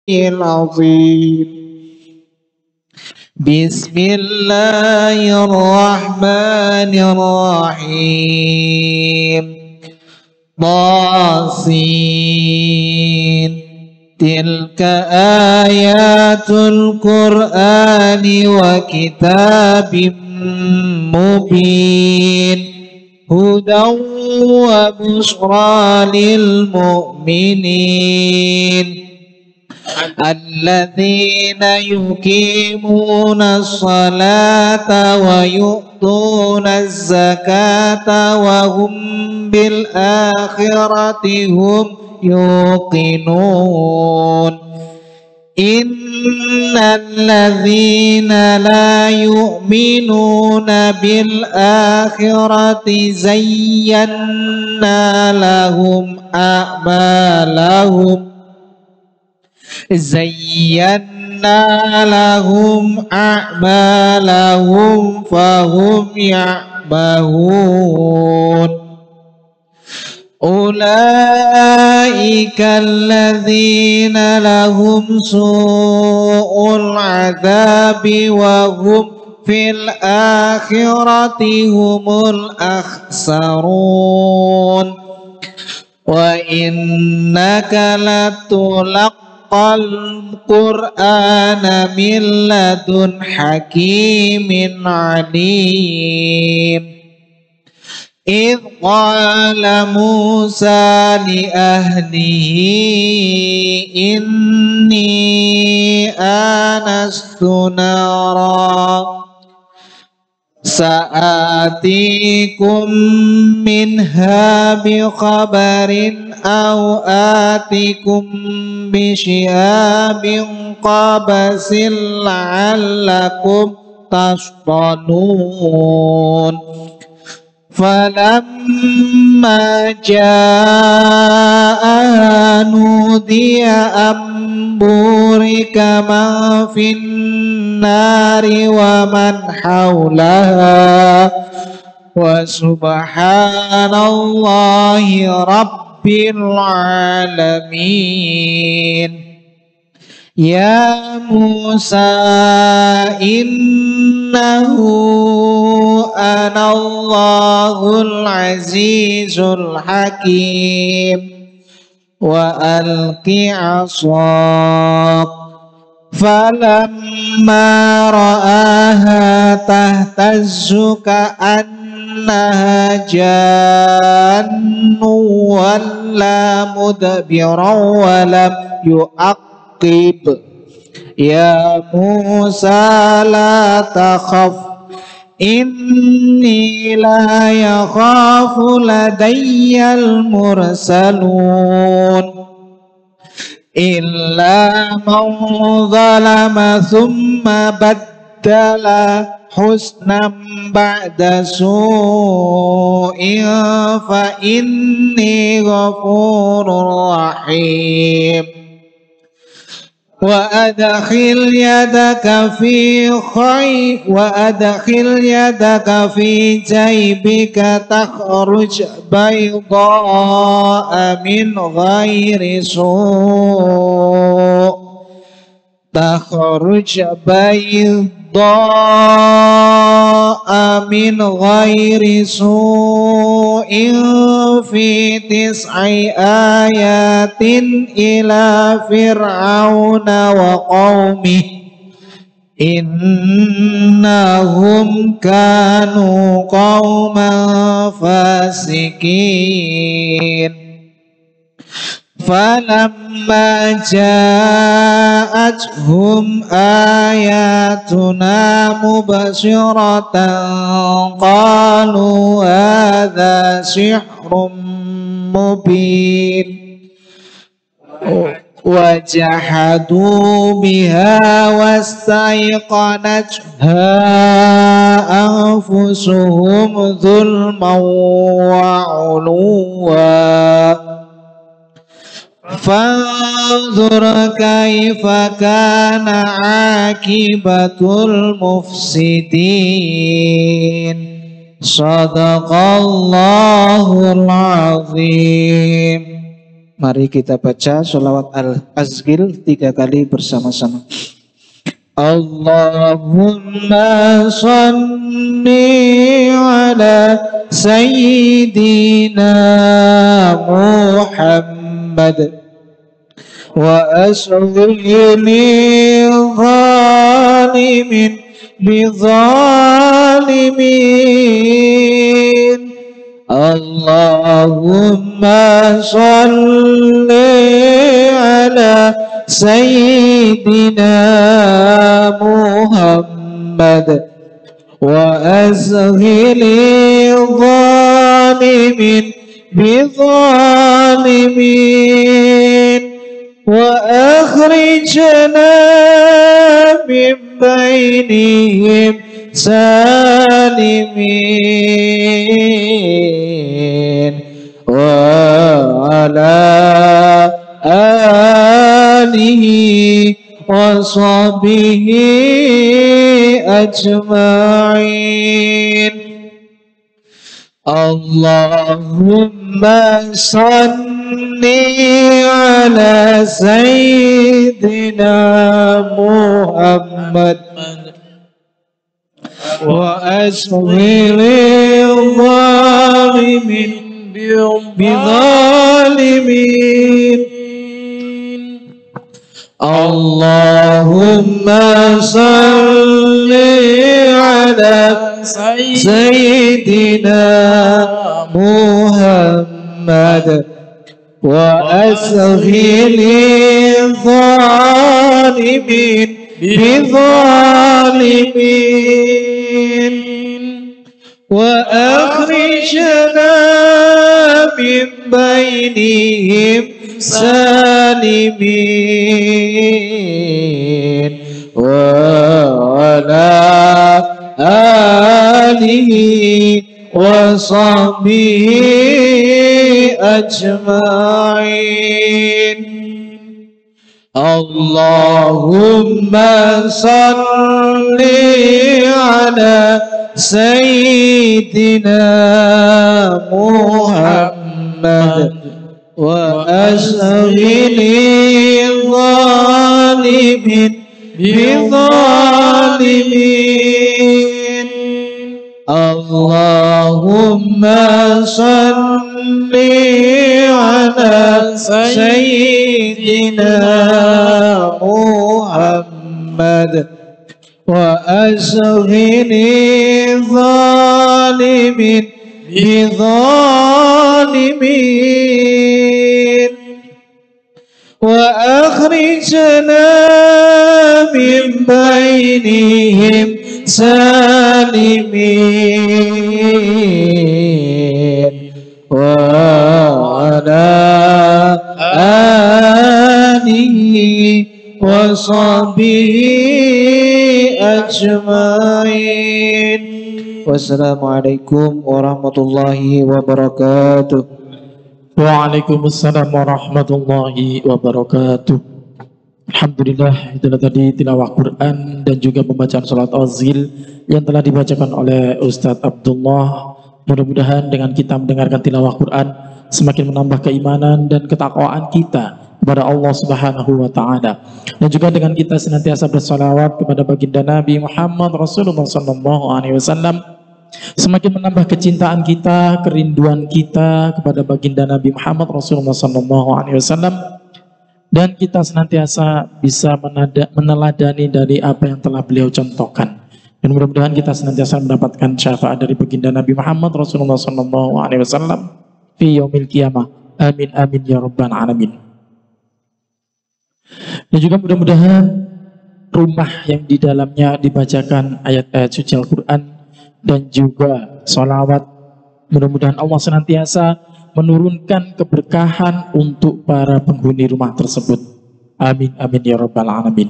العظيم. بسم الله الرحمن الرحيم. طاسين. تلك آيات القرآن وكتاب مبين هدى وبشرى للمؤمنين الذين يقيمون الصلاة ويؤتون الزكاة وهم بالآخرة هم يوقنون إن الذين لا يؤمنون بالآخرة زينا لهم أعمالهم فهم يعمهون أولئك الذين لهم سوء العذاب وهم في الآخرة هم الأخسرون وإنك لتلقى القرآن من لدن حكيم عليم إذ قال موسى لأهله إني آنست نارا سآتيكم منها بخبر أو آتيكم بشهاب قبس لعلكم تصطلون فلما جاءها نودي أن بورك من في النار ومن حولها وسبحان الله رب العالمين يا موسى إنه أنا الله العزيز الحكيم وألق عصاك فلما رآها تهتز كأنها جان ولا مدبرا ولم يعقب يا موسى لا تخف إني لا يخاف لدي المرسلون إلا من ظلم ثم بدل حسنا بعد سوء فإني غفور رحيم وأدخل يدك في جيبك تخرج بيضاء من غير سوء في 9 آيات إلى فرعون وقومه إنهم كانوا قوما فاسقين فلما جاءتهم آياتنا مبصرة قالوا هذا سحر مبين وجحدوا بها واستيقنتها أنفسهم ظلما وعلوا فانظر كيف كان عاقبة المفسدين صدق الله العظيم. Mari kita baca sholawat al-azgil 3 kali bersama-sama. Allahumma salli ala sayyidina Muhammad wa asghili zalimin bizalimin. Allahumma salli ala sayyidina Muhammad wa azghili zalimin bizalimin wa akhrijna min bainihim salimin wa ala alihi wa sahbihi ajma'in. Allahumma salli ala sayyidina Muhammad wa asghili zalimin bizalimin. Allahumma salli ala sayyidina Muhammad wa asghili zalimin bizalimin wa akhrijna min bainihim salimin wa ala alihi wa sahbihi ajma'in. Allahumma salli ala sayyidina Muhammad wa asghili zalimin bizalimin. Allahumma salli ala sayyidina Muhammad wa asghili zalimin bizalimin wa akhrijna min bainihim salimin wa ala alihi wa sahbihi ajma'in. Wassalamualaikum warahmatullahi wabarakatuh. Waalaikumsalam warahmatullahi wabarakatuh. Alhamdulillah, itulah tadi tilawah Quran dan juga pembacaan salat azhil yang telah dibacakan oleh Ustadz Abdullah. Mudah-mudahan dengan kita mendengarkan tilawah Quran semakin menambah keimanan dan ketakwaan kita kepada Allah Subhanahu wa taala. Dan juga dengan kita senantiasa bersalawat kepada baginda Nabi Muhammad Rasulullah sallallahu alaihi wasallam, semakin menambah kecintaan kita, kerinduan kita kepada baginda Nabi Muhammad Rasulullah sallallahu alaihi wasallam, dan kita senantiasa bisa meneladani dari apa yang telah beliau contohkan. Dan mudah-mudahan kita senantiasa mendapatkan syafaat dari baginda Nabi Muhammad Rasulullah sallallahu alaihi wasallam fi yaumil qiyamah. Amin amin ya rabbal alamin. Dan juga mudah-mudahan rumah yang di dalamnya dibacakan ayat-ayat suci Al-Quran dan juga sholawat, mudah-mudahan Allah senantiasa menurunkan keberkahan untuk para penghuni rumah tersebut. Amin amin ya rabbal alamin.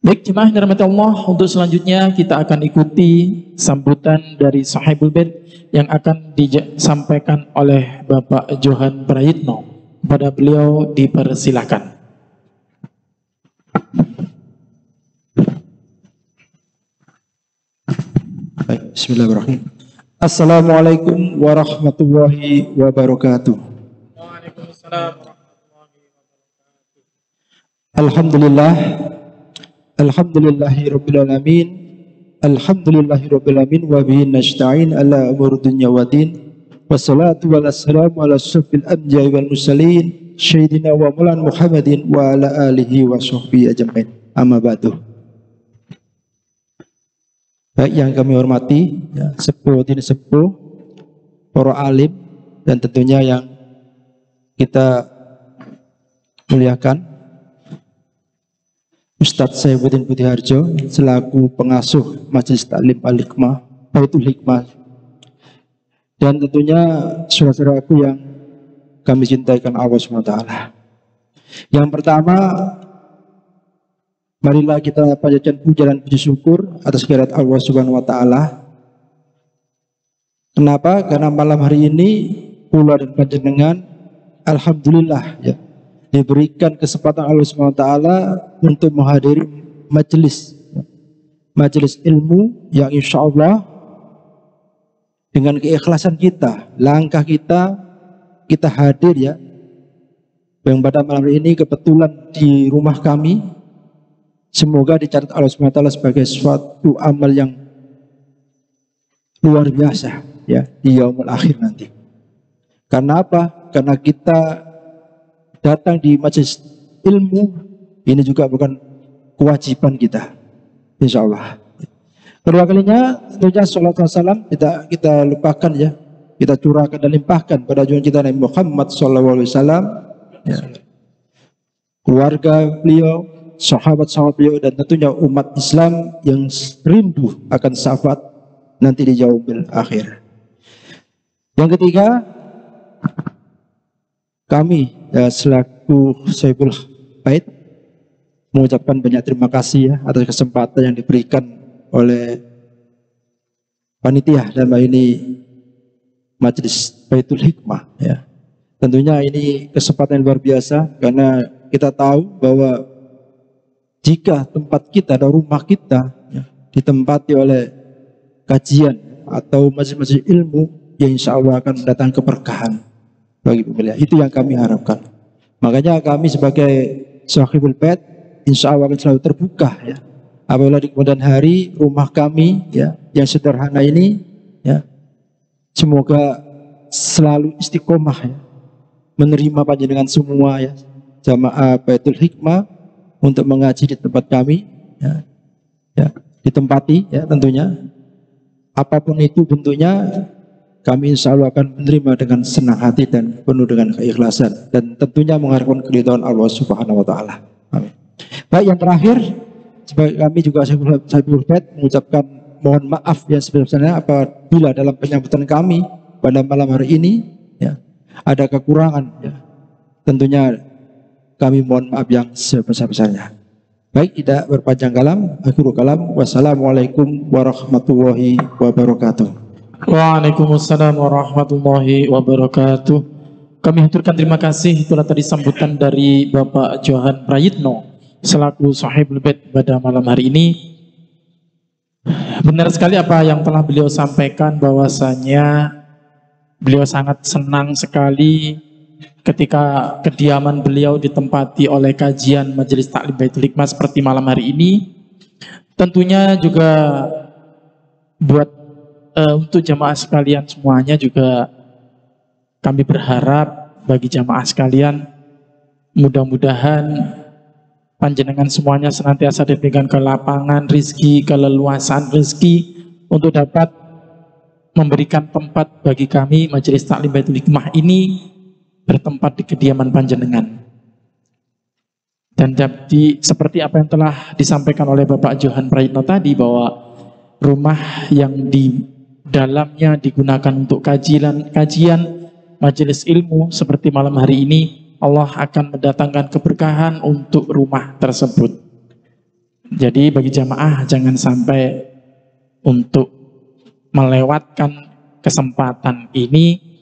Baik jemaah yang dirahmati Allah, untuk selanjutnya kita akan ikuti sambutan dari Sahibul Bait yang akan disampaikan oleh Bapak Johan Prayitno. Kepada beliau dipersilakan. Baik, bismillahirrahmanirrahim. Assalamualaikum warahmatullahi wabarakatuh. Waalaikumsalam Alhamdulillah, alhamdulillahirabbil alamin, alhamdulillahirabbil alamin wa bihi nasta'in ala umuri dunya waddin. Wassalatu wassalamu ala asyrafil anbiya'i wal mursalin sayyidina wa maulana Muhammadin wa ala alihi wa sahbihi ajmain. Amma ba'du. Baik yang kami hormati, ya, sepuh din sepuh, para alim, dan tentunya yang kita muliakan Ustadz Saifuddin Budiharjo selaku pengasuh Majelis Taklim Al-Hikmah Baitul Hikmah, dan tentunya saudara-saudaraku yang kami cintai karena Allah SWT. Yang pertama, marilah kita panjatkan puja dan puji syukur atas kehadirat Allah Subhanahu wa taala. Kenapa? Karena malam hari ini pula dan panjenengan alhamdulillah ya, diberikan kesempatan Allah SWT untuk menghadiri majelis ilmu yang insya Allah dengan keikhlasan kita, langkah kita hadir ya, yang pada malam ini kebetulan di rumah kami. Semoga dicatat Allah SWT sebagai suatu amal yang luar biasa ya di yaumul akhir nanti. Karena apa? Karena kita datang di majelis ilmu ini juga bukan kewajiban kita, insya Allah. Kedua kalinya tentunya sallallahu alaihi wasallam tidak kita lupakan ya, kita curahkan dan limpahkan pada junjungan kita Nabi Muhammad sallallahu alaihi wasallam ya. Keluarga beliau, sahabat-sahabat beliau, dan tentunya umat Islam yang rindu akan syafaat nanti di yaumil akhir. Yang ketiga, kami ya, selaku Saiful Bait mengucapkan banyak terima kasih ya atas kesempatan yang diberikan oleh panitia dalam ini Majelis Baitul Hikmah ya. Tentunya ini kesempatan yang luar biasa karena kita tahu bahwa jika tempat kita atau rumah kita ya, ditempati oleh kajian atau majelis-majelis ilmu yang insya Allah akan mendatangkan keberkahan bagi pemilihan. Itu yang kami harapkan. Makanya kami sebagai Sahibul Bait insya Allah akan selalu terbuka ya. Apabila di kemudian hari rumah kami ya yang sederhana ini ya, semoga selalu istiqomah ya, menerima panjenengan semua ya jamaah Baitul Hikmah untuk mengaji di tempat kami ya, ya ditempati ya tentunya apapun itu bentuknya. Kami insya Allah akan menerima dengan senang hati dan penuh dengan keikhlasan, dan tentunya mengharapkan keridhaan Allah Subhanahu wa taala. Amin. Baik, yang terakhir, sebagai kami juga Saiful Bait mengucapkan mohon maaf ya sebesar-besarnya apabila dalam penyambutan kami pada malam hari ini ya ada kekurangan ya. Tentunya kami mohon maaf yang sebesar-besarnya. Baik, tidak berpanjang kalam, akhirul kalam. Wassalamualaikum warahmatullahi wabarakatuh. Waalaikumsalam warahmatullahi wabarakatuh. Kami haturkan terima kasih. Itulah tadi sambutan dari Bapak Johan Prayitno selaku Sahibul Bait pada malam hari ini. Benar sekali apa yang telah beliau sampaikan, bahwasanya beliau sangat senang sekali ketika kediaman beliau ditempati oleh kajian Majelis Taklim Baitul Hikmah seperti malam hari ini. Tentunya juga buat untuk jamaah sekalian semuanya juga kami berharap bagi jamaah sekalian mudah-mudahan panjenengan semuanya senantiasa diberikan kelapangan rizki, keleluasan rizki untuk dapat memberikan tempat bagi kami Majelis Taklim Baitul Hikmah ini bertempat di kediaman panjenengan. Dan jadi seperti apa yang telah disampaikan oleh Bapak Johan Prayitno tadi, bahwa rumah yang di dalamnya digunakan untuk kajian majelis ilmu seperti malam hari ini, Allah akan mendatangkan keberkahan untuk rumah tersebut. Jadi bagi jamaah jangan sampai untuk melewatkan kesempatan ini.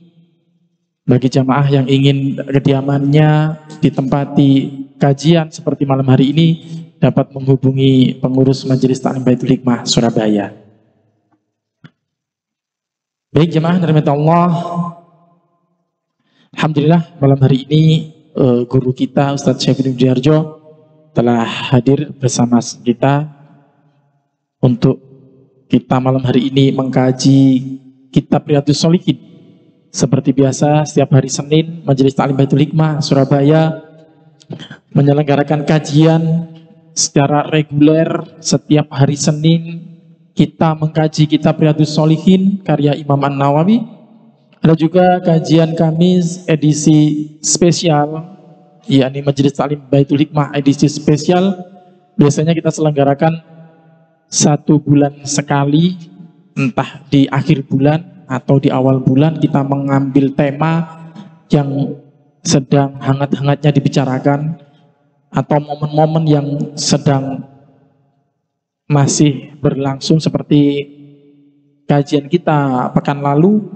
Bagi jamaah yang ingin kediamannya ditempati kajian seperti malam hari ini, dapat menghubungi pengurus Majelis Taklim Baitul Hikmah Surabaya. Baik jemaah dirahmati Allah, alhamdulillah malam hari ini guru kita Ustadz Saifuddin Budiharjo telah hadir bersama kita untuk kita malam hari ini mengkaji kitab Riyadhus Shalihin. Seperti biasa, setiap hari Senin Majelis Ta'lim Baitul Hikmah Surabaya menyelenggarakan kajian secara reguler. Setiap hari Senin kita mengkaji kitab Riyadhus Shalihin karya Imam An-Nawawi. Ada juga kajian Kamis edisi spesial, yakni Majelis Ta'lim Baitul Hikmah edisi spesial. Biasanya kita selenggarakan 1 bulan sekali, entah di akhir bulan atau di awal bulan. Kita mengambil tema yang sedang hangat-hangatnya dibicarakan atau momen-momen yang sedang masih berlangsung. Seperti kajian kita pekan lalu,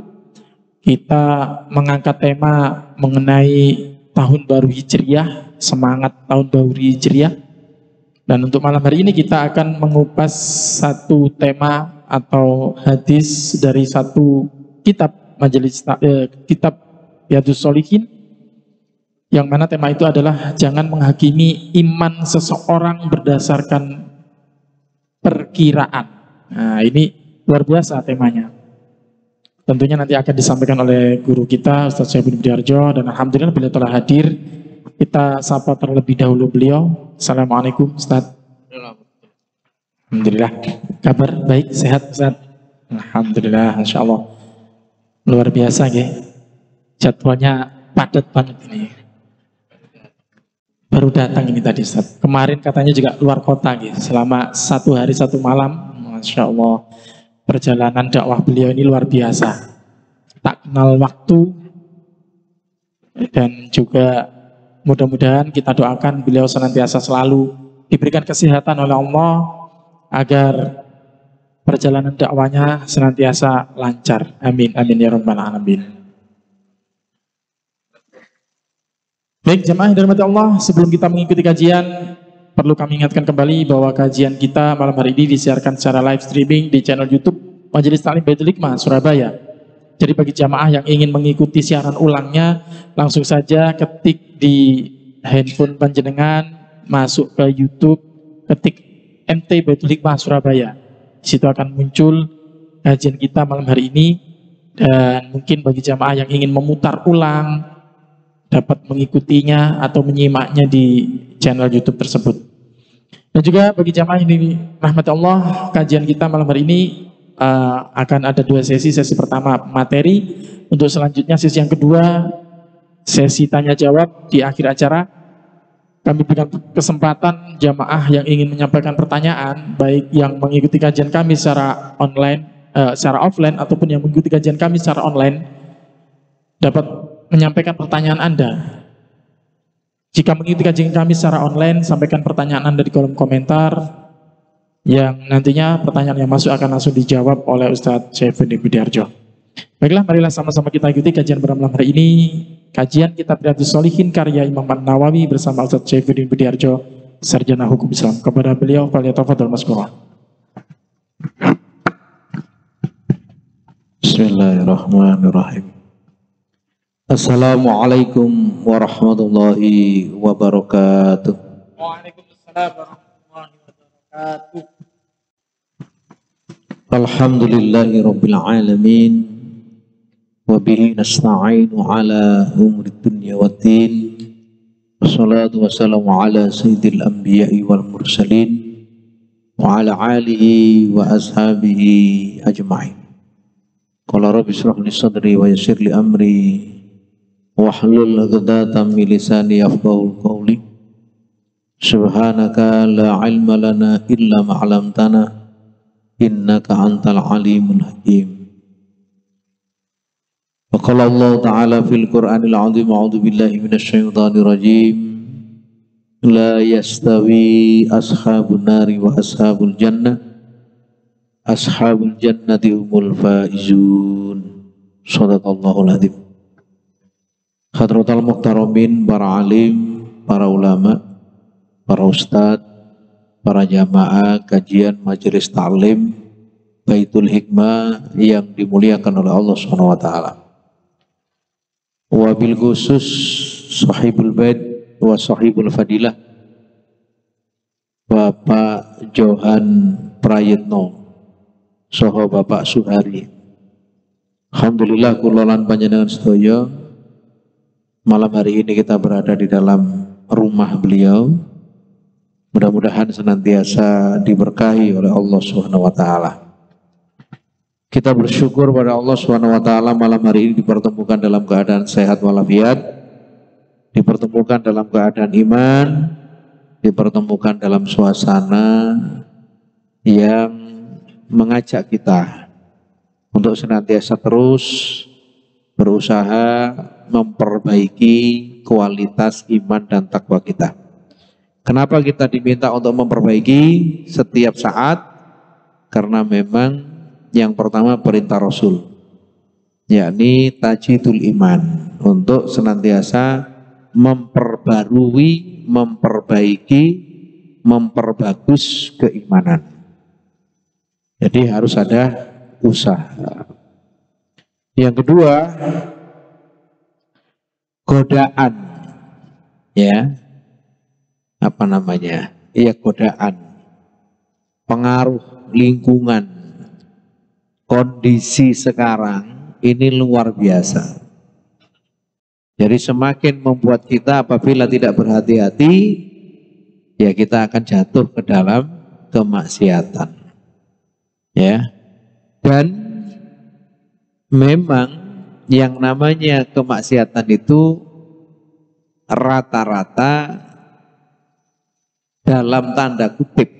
kita mengangkat tema mengenai tahun baru Hijriah, semangat tahun baru Hijriah. Dan untuk malam hari ini kita akan mengupas satu tema atau hadis dari satu kitab kitab Riyadhus Shalihin, yang mana tema itu adalah jangan menghakimi iman seseorang berdasarkan perkiraan. Nah, ini luar biasa temanya. Tentunya nanti akan disampaikan oleh guru kita Ustaz Syaifudin Budiarjo, dan alhamdulillah beliau telah hadir. Kita sapa terlebih dahulu beliau. Assalamualaikum Ustaz. Alhamdulillah. Kabar baik, sehat Ustaz? Alhamdulillah, Insya Allah. Luar biasa ya. Jadwalnya padat banget ini. Baru datang ini tadi Ustaz. Kemarin katanya juga luar kota gitu. Selama 1 hari 1 malam. Masya Allah. Perjalanan dakwah beliau ini luar biasa. Tak kenal waktu. Dan juga mudah-mudahan kita doakan beliau senantiasa selalu diberikan kesehatan oleh Allah agar perjalanan dakwanya senantiasa lancar. Amin, amin ya rabbal alamin. Baik jemaah yang dirahmati Allah, sebelum kita mengikuti kajian, perlu kami ingatkan kembali bahwa kajian kita malam hari ini disiarkan secara live streaming di channel YouTube Majelis Ta'lim Baitul Hikmah Surabaya. Jadi bagi jamaah yang ingin mengikuti siaran ulangnya, langsung saja ketik di handphone panjenengan, masuk ke YouTube, ketik MT Baitul Hikmah Surabaya. Di situ akan muncul kajian kita malam hari ini, dan mungkin bagi jamaah yang ingin memutar ulang dapat mengikutinya atau menyimaknya di channel YouTube tersebut. Dan juga bagi jamaah ini rahmat Allah, kajian kita malam hari ini akan ada 2 sesi. Sesi pertama materi, untuk selanjutnya sesi yang kedua sesi tanya jawab. Di akhir acara kami berikan kesempatan jamaah yang ingin menyampaikan pertanyaan, baik yang mengikuti kajian kami secara online, secara offline, ataupun yang mengikuti kajian kami secara online, dapat menyampaikan pertanyaan Anda. Jika mengikuti kajian kami secara online, sampaikan pertanyaan Anda di kolom komentar, yang nantinya pertanyaan yang masuk akan langsung dijawab oleh Ustaz Syaifudin Budiarjo. Baiklah, marilah sama-sama kita ikuti kajian pada malam hari ini. Kajian kitab Riyadhus Shalihin karya Imam An-Nawawi bersama Ustaz Syaifudin Budiarjo, sarjana hukum Islam. Kepada beliau, falyatafadhal mashkura. Bismillahirrahmanirrahim. Assalamualaikum warahmatullahi wabarakatuh. Waalaikumsalam warahmatullahi wabarakatuh. Alhamdulillahi rabbil alamin, wa bihi nasta'inu ala umuri dunya waddin. Wassalatu wassalamu ala sayyidil anbiya'i wal mursalin wa ala alihi wa ashabihi ajma'in. Qala rabbi shrah li sadri wa yassir li amri wahlul 'uqdatam min lisani yafqahu qawli. Subhanaka la ilma lana illa ma 'allamtana innaka antal alimul hakim. Wa qala Allah ta'ala fil Qur'anil 'azim, a'udzu billahi minasy syaithanir rajim. La yastawi ashabun nari wa ashabul jannah, ashabul jannati humul faizun. Shadaqallahul adzim. Hadratul muhtaramin, para alim, para ulama, para ustadz, para jamaah kajian Majelis Ta'lim Baitul Hikmah yang dimuliakan oleh Allah Subhanahu wa taala. Wabil khusus sahibul bait wa sahibul fadilah Bapak Johan Prayitno saha Bapak Suhari. Alhamdulillah kula lan panjenengan sedaya malam hari ini kita berada di dalam rumah beliau. Mudah-mudahan senantiasa diberkahi oleh Allah Subhanahu wa taala. Kita bersyukur pada Allah Subhanahu wa taala malam hari ini dipertemukan dalam keadaan sehat walafiat, dipertemukan dalam keadaan iman, dipertemukan dalam suasana yang mengajak kita untuk senantiasa terus berusaha memperbaiki kualitas iman dan takwa kita. Kenapa kita diminta untuk memperbaiki setiap saat? Karena memang yang pertama perintah Rasul, yakni tajidul iman, untuk senantiasa memperbarui, memperbaiki, memperbagus keimanan. Jadi harus ada usaha. Yang kedua, godaan, ya, apa namanya? Iya, godaan, pengaruh lingkungan, kondisi sekarang ini luar biasa. Jadi semakin membuat kita apabila tidak berhati-hati, ya kita akan jatuh ke dalam kemaksiatan. Ya. Dan memang yang namanya kemaksiatan itu rata-rata dalam tanda kutip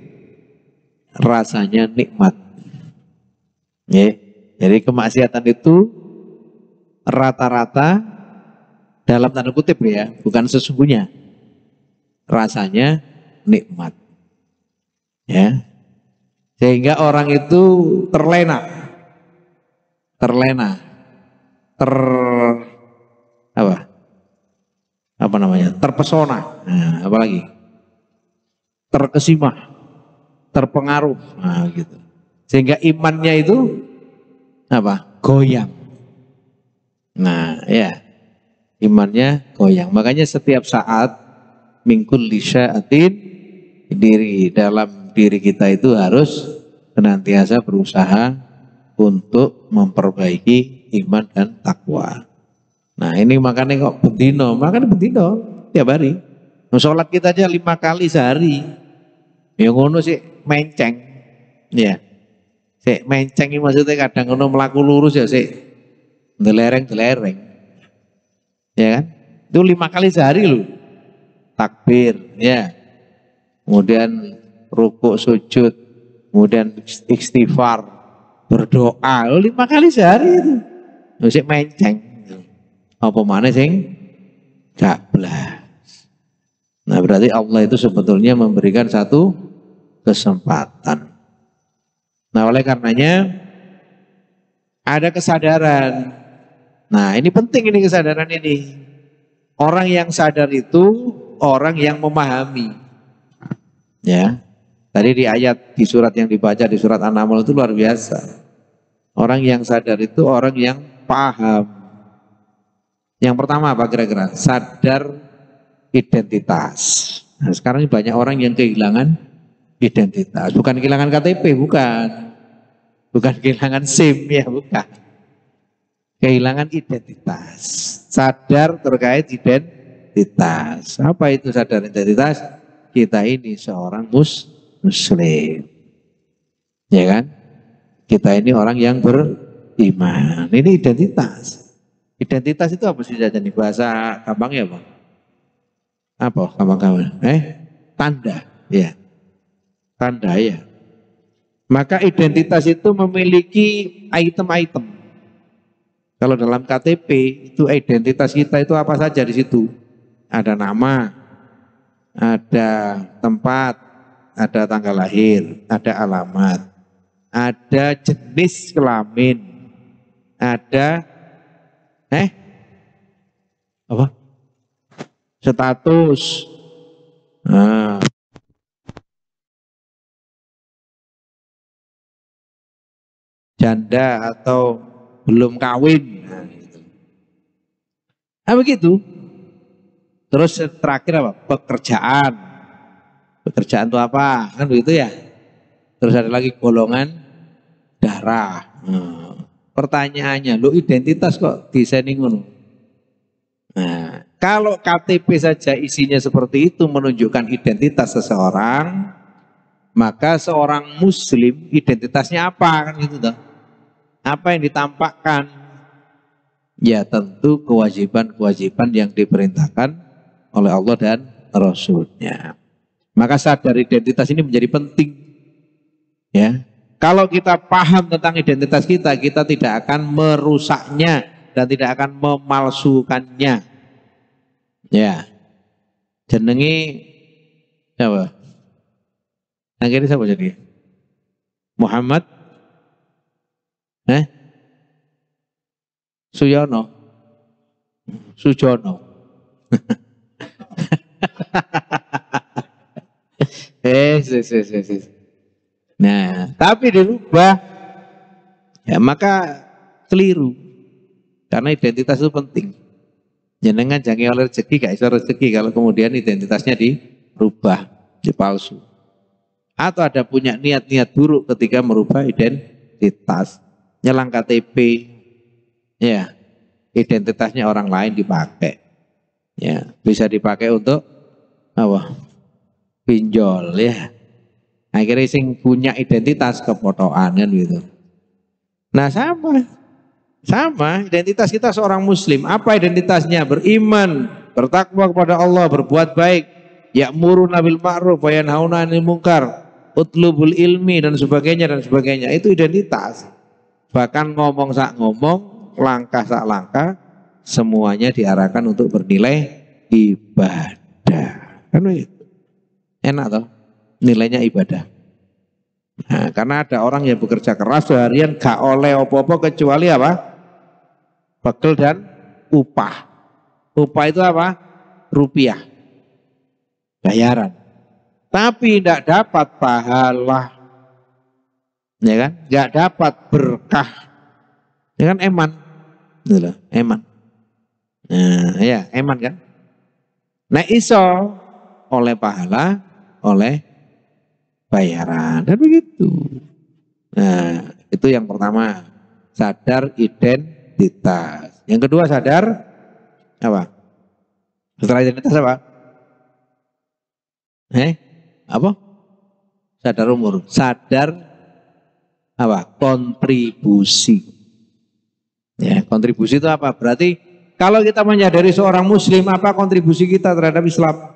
rasanya nikmat. Ya. Jadi kemaksiatan itu rata-rata dalam tanda kutip ya, bukan sesungguhnya, rasanya nikmat. Ya. Sehingga orang itu terlena, apa namanya, terpesona, nah, apalagi terkesima, terpengaruh, nah, gitu. Sehingga imannya itu apa? Goyang. Nah, ya, imannya goyang. Makanya setiap saat mingkul lisya'atin, dalam diri kita itu harus senantiasa berusaha untuk memperbaiki iman dan takwa. Nah ini makanya kok bendino, tiap hari. Sholat kita aja 5 kali sehari. Yang ngono sih menceng, ya. Sik menceng ini maksudnya kadang ngono melaku lurus ya sik delereng, ya kan? Itu 5 kali sehari loh. Takbir, ya. Kemudian rukuk sujud, kemudian istighfar, berdoa, 5 kali sehari itu. Sik menceng. Apa mana sing gak belas. Nah berarti Allah itu sebetulnya memberikan satu kesempatan. Nah oleh karenanya ada kesadaran. Nah ini penting ini kesadaran ini. Orang yang sadar itu orang yang memahami. Ya. Tadi di ayat di surat yang dibaca di surat An-Naml itu luar biasa. Orang yang sadar itu orang yang paham. Yang pertama apa kira-kira? Sadar identitas. Nah, sekarang banyak orang yang kehilangan identitas. Bukan kehilangan KTP, bukan. Bukan kehilangan SIM, ya bukan. Kehilangan identitas. Sadar terkait identitas. Apa itu sadar identitas? Kita ini seorang muslim. Ya kan? Kita ini orang yang beriman. Ini identitas. Identitas itu apa sih jajan nih? Bahasa gampang ya Bang? Apa gampang-gampang? Tanda. Ya. Tanda ya. Maka identitas itu memiliki item-item. Kalau dalam KTP itu identitas kita itu apa saja di situ? Ada nama, ada tempat, ada tanggal lahir, ada alamat, ada jenis kelamin, ada apa? Status. Nah, janda atau belum kawin. Nah, gitu. Nah begitu. Terus terakhir apa? Pekerjaan. pekerjaan itu apa, kan begitu ya. Terus ada lagi golongan darah. Pertanyaannya, lo identitas kok desainin ngono? Nah, kalau KTP saja isinya seperti itu menunjukkan identitas seseorang, maka seorang muslim identitasnya apa kan gitu toh? Apa yang ditampakkan? Ya tentu kewajiban-kewajiban yang diperintahkan oleh Allah dan Rasulnya. Maka sadar identitas ini menjadi penting. Ya, kalau kita paham tentang identitas kita, kita tidak akan merusaknya dan tidak akan memalsukannya. Ya, jenengi apa? Akhirnya siapa jadi? Muhammad? Suyono? Sujono? Nah, tapi dirubah, ya maka keliru. Karena identitas itu penting. Jenengan jangan oleh rezeki, gak bisa rezeki kalau kemudian identitasnya dirubah, dipalsu. Atau ada punya niat-niat buruk ketika merubah identitas, nyelang KTP, ya identitasnya orang lain dipakai, ya bisa dipakai untuk apa? Pinjol, ya. Akhirnya sing punya identitas kepotokan kan gitu. Nah sama identitas kita seorang muslim. Apa identitasnya? Beriman, bertakwa kepada Allah, berbuat baik, ya'muruna bil ma'ruf wa yanhauna 'anil munkar, utlubul ilmi dan sebagainya dan sebagainya. Itu identitas. Bahkan ngomong sak ngomong, langkah sak langkah, semuanya diarahkan untuk bernilai ibadah. Kan itu. Enak toh? Nilainya ibadah. Nah, karena ada orang yang bekerja keras seharian gak oleh apa-apa kecuali apa? Bekal dan upah. Upah itu apa? Rupiah. Bayaran. Tapi tidak dapat pahala. Ya kan? Gak dapat berkah. Ya kan eman. Itulah, eman. Nah, ya, eman kan? Nah, iso oleh pahala, oleh bayaran, dan begitu. Nah, itu yang pertama, sadar identitas. Yang kedua sadar apa? Setelah identitas apa? Apa? Sadar umur. Sadar apa? Kontribusi. Ya, kontribusi itu apa? Berarti kalau kita menyadari seorang muslim, apa kontribusi kita terhadap Islam?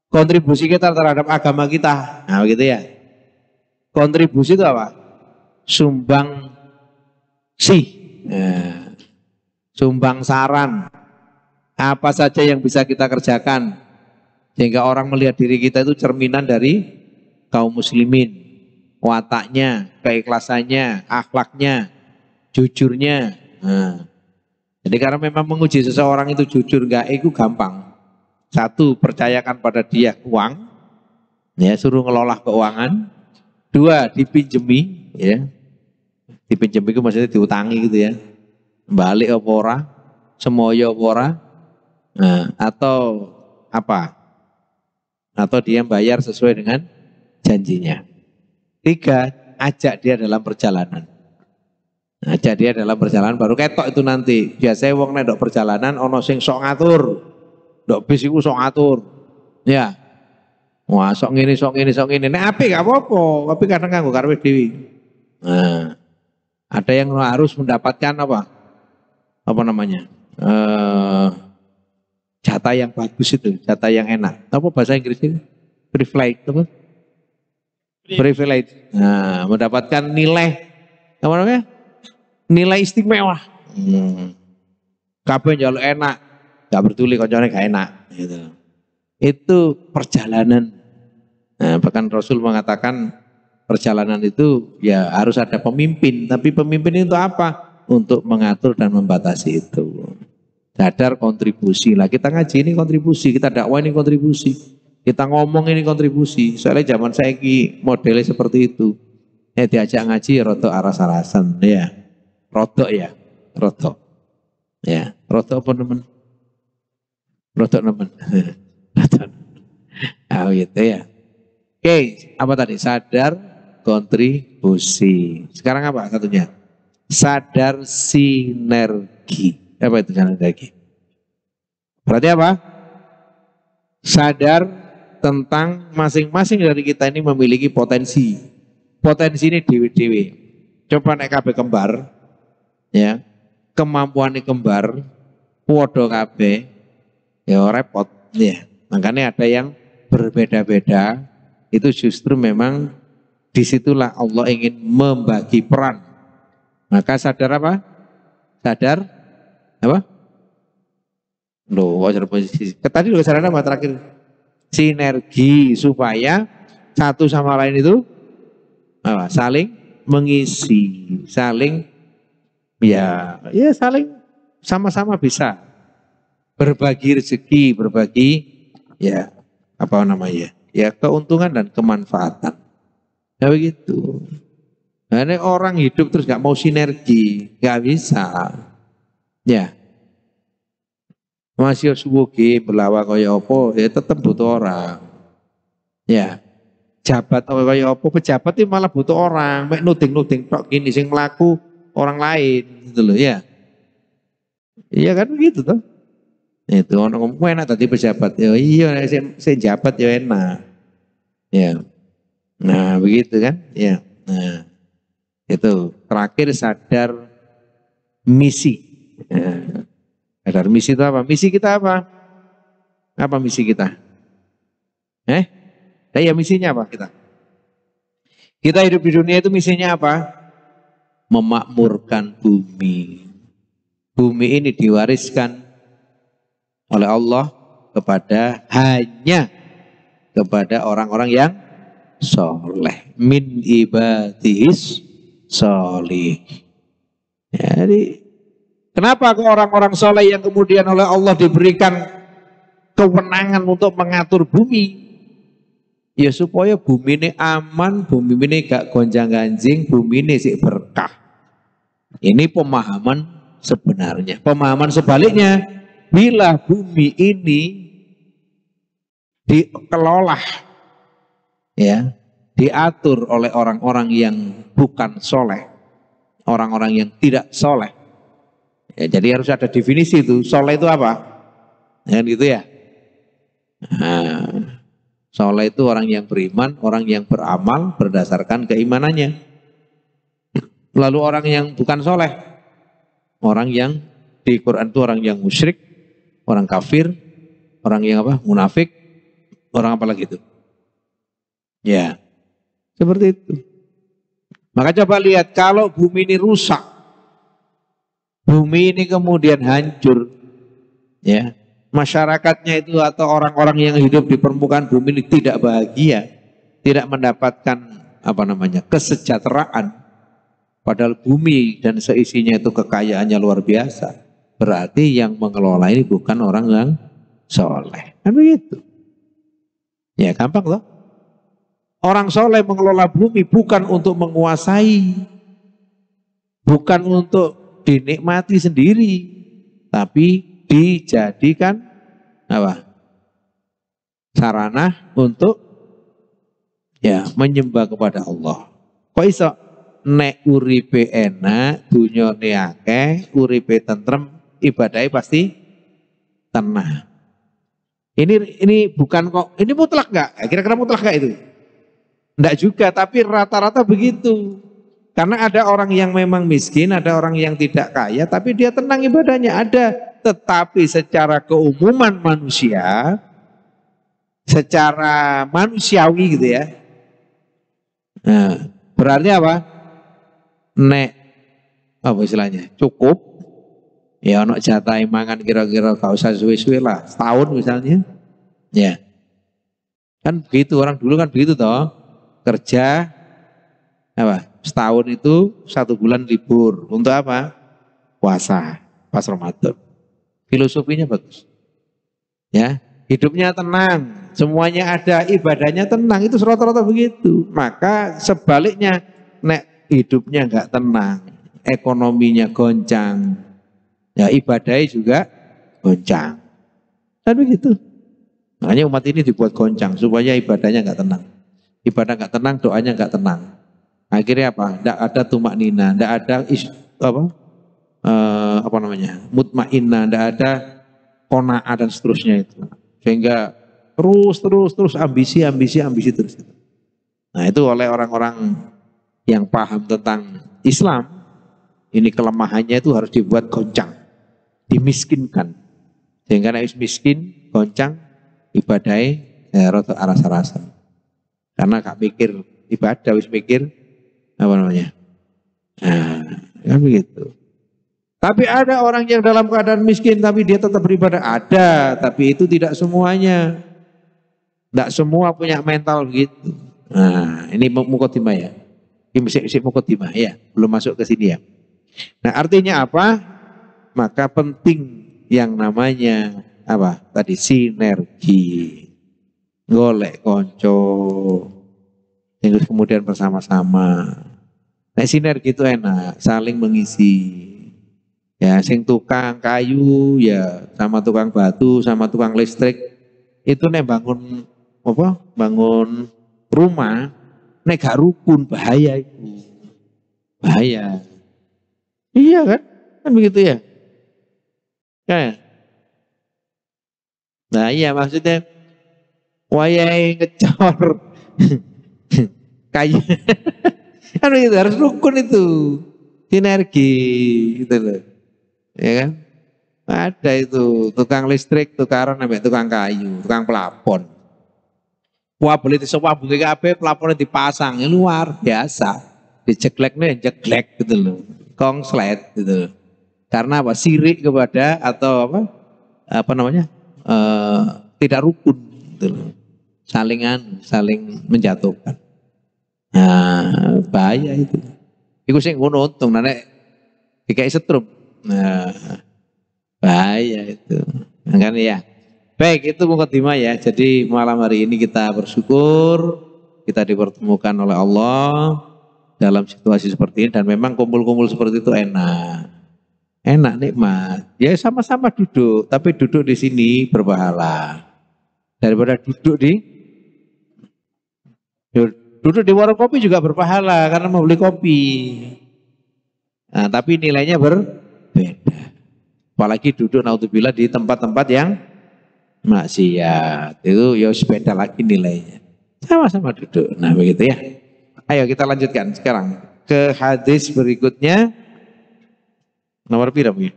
Kontribusi kita terhadap agama kita. Nah begitu ya. Kontribusi itu apa? Sumbang sih. Nah, sumbang saran. Apa saja yang bisa kita kerjakan. Sehingga orang melihat diri kita itu cerminan dari kaum muslimin. Wataknya, keikhlasannya, akhlaknya, jujurnya. Nah, jadi karena memang menguji seseorang itu jujur enggak, itu gampang. Satu, percayakan pada dia uang, ya suruh ngelola keuangan. Dua, dipinjemi, ya dipinjemi itu maksudnya diutangi gitu ya, balik apa ora, semoyo apa ora, nah, atau apa, atau dia bayar sesuai dengan janjinya. Tiga, ajak dia dalam perjalanan. Ajak dia dalam perjalanan baru ketok itu nanti. Biasanya wong nek perjalanan ono sing sok ngatur. Dok bis iku sok ngatur. Ya. Wah, sok ngene. Nek apik gak apa-apa, tapi kadang kanggo karepe dhewe. Nah, ada yang harus mendapatkan apa? Apa namanya? Jatah yang bagus itu, jatah yang enak. Apa bahasa Inggrisnya? Privilege, apa? Privilege. Nah, mendapatkan nilai apa namanya? Nilai istimewa. Kabeh njaluk enak. Gak peduli koncone gak enak gitu. Itu perjalanan. Nah, bahkan Rasul mengatakan perjalanan itu ya harus ada pemimpin, tapi pemimpin itu apa? Untuk mengatur dan membatasi itu. Sadar kontribusi lah, kita ngaji ini kontribusi, kita dakwah ini kontribusi, kita ngomong ini kontribusi. Soalnya zaman saya modelnya seperti itu. Diajak ngaji ya rotok aras-arasan ya. Rotok ya, rotok. Ya, rotok apa teman? Rotok nemen. Nah, gitu ya. Oke, apa tadi? Sadar kontribusi. Sekarang apa satunya? Sadar sinergi. Apa itu sinergi? Berarti apa? Sadar tentang masing-masing dari kita ini memiliki potensi. Potensi ini dewi-dewi. Coba naik KB kembar, ya, kemampuan kembar, podo KB, ya repot, ya. Makanya ada yang berbeda-beda. Itu justru memang disitulah Allah ingin membagi peran. Maka sadar apa? Sadar apa? Loh, wajar posisi. Tadi lo sadar apa terakhir? Sinergi supaya satu sama lain itu apa? Saling mengisi, saling ya saling sama-sama bisa berbagi rezeki, berbagi ya apa namanya? Ya keuntungan dan kemanfaatan. Ya begitu. Nah, ini orang hidup terus gak mau sinergi, gak bisa. Ya. Masih suwuge belawa kaya apa, ya tetap butuh orang. Ya. Jabat kaya apa, pejabat itu malah butuh orang. Mek nuding-nuding tok gini sing mlaku orang lain gitu loh ya. Iya kan begitu toh. Itu orang ngomong enak tadi pejabat. Ya iya saya jabat ya enak. Ya. Nah, begitu kan? Ya. Nah. Itu terakhir sadar misi. Ya. Sadar misi itu apa? Misi kita apa? Apa misi kita? Ya misinya apa kita? Kita hidup di dunia itu misinya apa? Memakmurkan bumi. Bumi ini diwariskan oleh Allah hanya kepada orang-orang yang soleh. Min ibadihis solih. Jadi kenapa ke orang-orang soleh yang kemudian oleh Allah diberikan kewenangan untuk mengatur bumi? Ya supaya bumi ini aman, bumi ini gak gonjang-ganjing, bumi ini sih berkah. Ini pemahaman sebenarnya. Pemahaman sebaliknya, bila bumi ini dikelola, ya, diatur oleh orang-orang yang bukan soleh, orang-orang yang tidak soleh. Ya, jadi harus ada definisi itu. Soleh itu apa? Kan gitu ya. Nah, soleh itu orang yang beriman, orang yang beramal berdasarkan keimanannya. Lalu orang yang bukan soleh, orang yang di Quran itu orang yang musyrik, orang kafir, orang yang apa? Munafik, orang apa lagi itu? Ya, seperti itu. Maka coba lihat kalau bumi ini rusak, bumi ini kemudian hancur, ya, masyarakatnya itu atau orang-orang yang hidup di permukaan bumi ini tidak bahagia, tidak mendapatkan apa namanya kesejahteraan, padahal bumi dan seisinya itu kekayaannya luar biasa, berarti yang mengelola ini bukan orang yang soleh, kan begitu? Ya gampang loh. Orang soleh mengelola bumi bukan untuk menguasai, bukan untuk dinikmati sendiri, tapi dijadikan apa? Sarana untuk ya menyembah kepada Allah. Kok iso nek uripe enak, dunyane akeh, uripe tentrem, ibadahnya pasti tenang. Ini bukan kok, ini mutlak enggak? Kira-kira mutlak enggak itu? Enggak juga, tapi rata-rata begitu. Karena ada orang yang memang miskin, ada orang yang tidak kaya, tapi dia tenang ibadahnya ada. Tetapi secara keumuman manusia, secara manusiawi gitu ya. Nah, berarti apa? Nek, apa istilahnya? Cukup. Ya ono jatah mangan kira-kira gak usah suwe-suwe lah, setahun misalnya. Ya. Kan begitu, orang dulu kan begitu toh. Kerja apa? Setahun itu 1 bulan libur. Untuk apa? Puasa pas Ramadan. Filosofinya bagus. Ya, hidupnya tenang, semuanya ada, ibadahnya tenang, itu rata-rata begitu. Maka sebaliknya, nek hidupnya enggak tenang, ekonominya goncang, ya ibadahnya juga goncang. Kan begitu. Makanya umat ini dibuat goncang supaya ibadahnya nggak tenang. Ibadah nggak tenang, doanya nggak tenang. Akhirnya apa? Tidak ada tumak nina, tidak ada mutmainnah, tidak ada qanaah dan seterusnya itu. Sehingga terus ambisi terus. Nah itu oleh orang-orang yang paham tentang Islam, ini kelemahannya itu harus dibuat goncang, dimiskinkan. Sehingga nek miskin, goncang, ibadahnya rada aras-arasan. Karena gak mikir ibadah, wis mikir apa namanya? Nah, kan begitu. Tapi ada orang yang dalam keadaan miskin tapi dia tetap beribadah. Ada, tapi itu tidak semuanya. Tidak semua punya mental begitu. Nah, ini mukotimah ya. Ini mukotimah ya, belum masuk ke sini ya. Nah, artinya apa? Maka penting yang namanya apa? Tadi sinergi. Golek konco. Terus kemudian bersama-sama. Nah, sinergi itu enak, saling mengisi. Ya, sing tukang kayu ya sama tukang batu sama tukang listrik itu nek bangun apa? Bangun rumah nek gak rukun bahaya itu. Bahaya. Iya kan? Kan begitu ya? Kan? Nah, iya maksudnya wayahe ngecor kayu. Kan begitu, harus rukun itu. Sinergi gitu loh. Ya kan? Ada itu tukang listrik, tukaran sampai tukang kayu, tukang pelapon. Wah beli disewabung kabeh pelaponnya dipasang, ini luar biasa. Dijegleknya jeglek gitu loh. Kongslet gitu loh. Karena apa? Sirik kepada atau apa? Apa namanya? Tidak rukun gitu loh. Saling menjatuhkan. Nah, bahaya itu. Iku sing ngono untung nek dikai setrum. Nah, bahaya itu. Kan ya. Baik, itu mukadimah ya. Jadi malam hari ini kita bersyukur kita dipertemukan oleh Allah dalam situasi seperti ini dan memang kumpul-kumpul seperti itu enak. Enak, nikmat. Ya sama-sama duduk, tapi duduk di sini berpahala. Daripada duduk di warung kopi juga berpahala karena mau beli kopi. Nah, tapi nilainya berbeda. Apalagi duduk naudzubillah di tempat-tempat yang maksiat. Itu ya beda lagi nilainya. Sama-sama duduk. Nah, begitu ya. Ayo kita lanjutkan sekarang ke hadis berikutnya. Nomor berapa ya?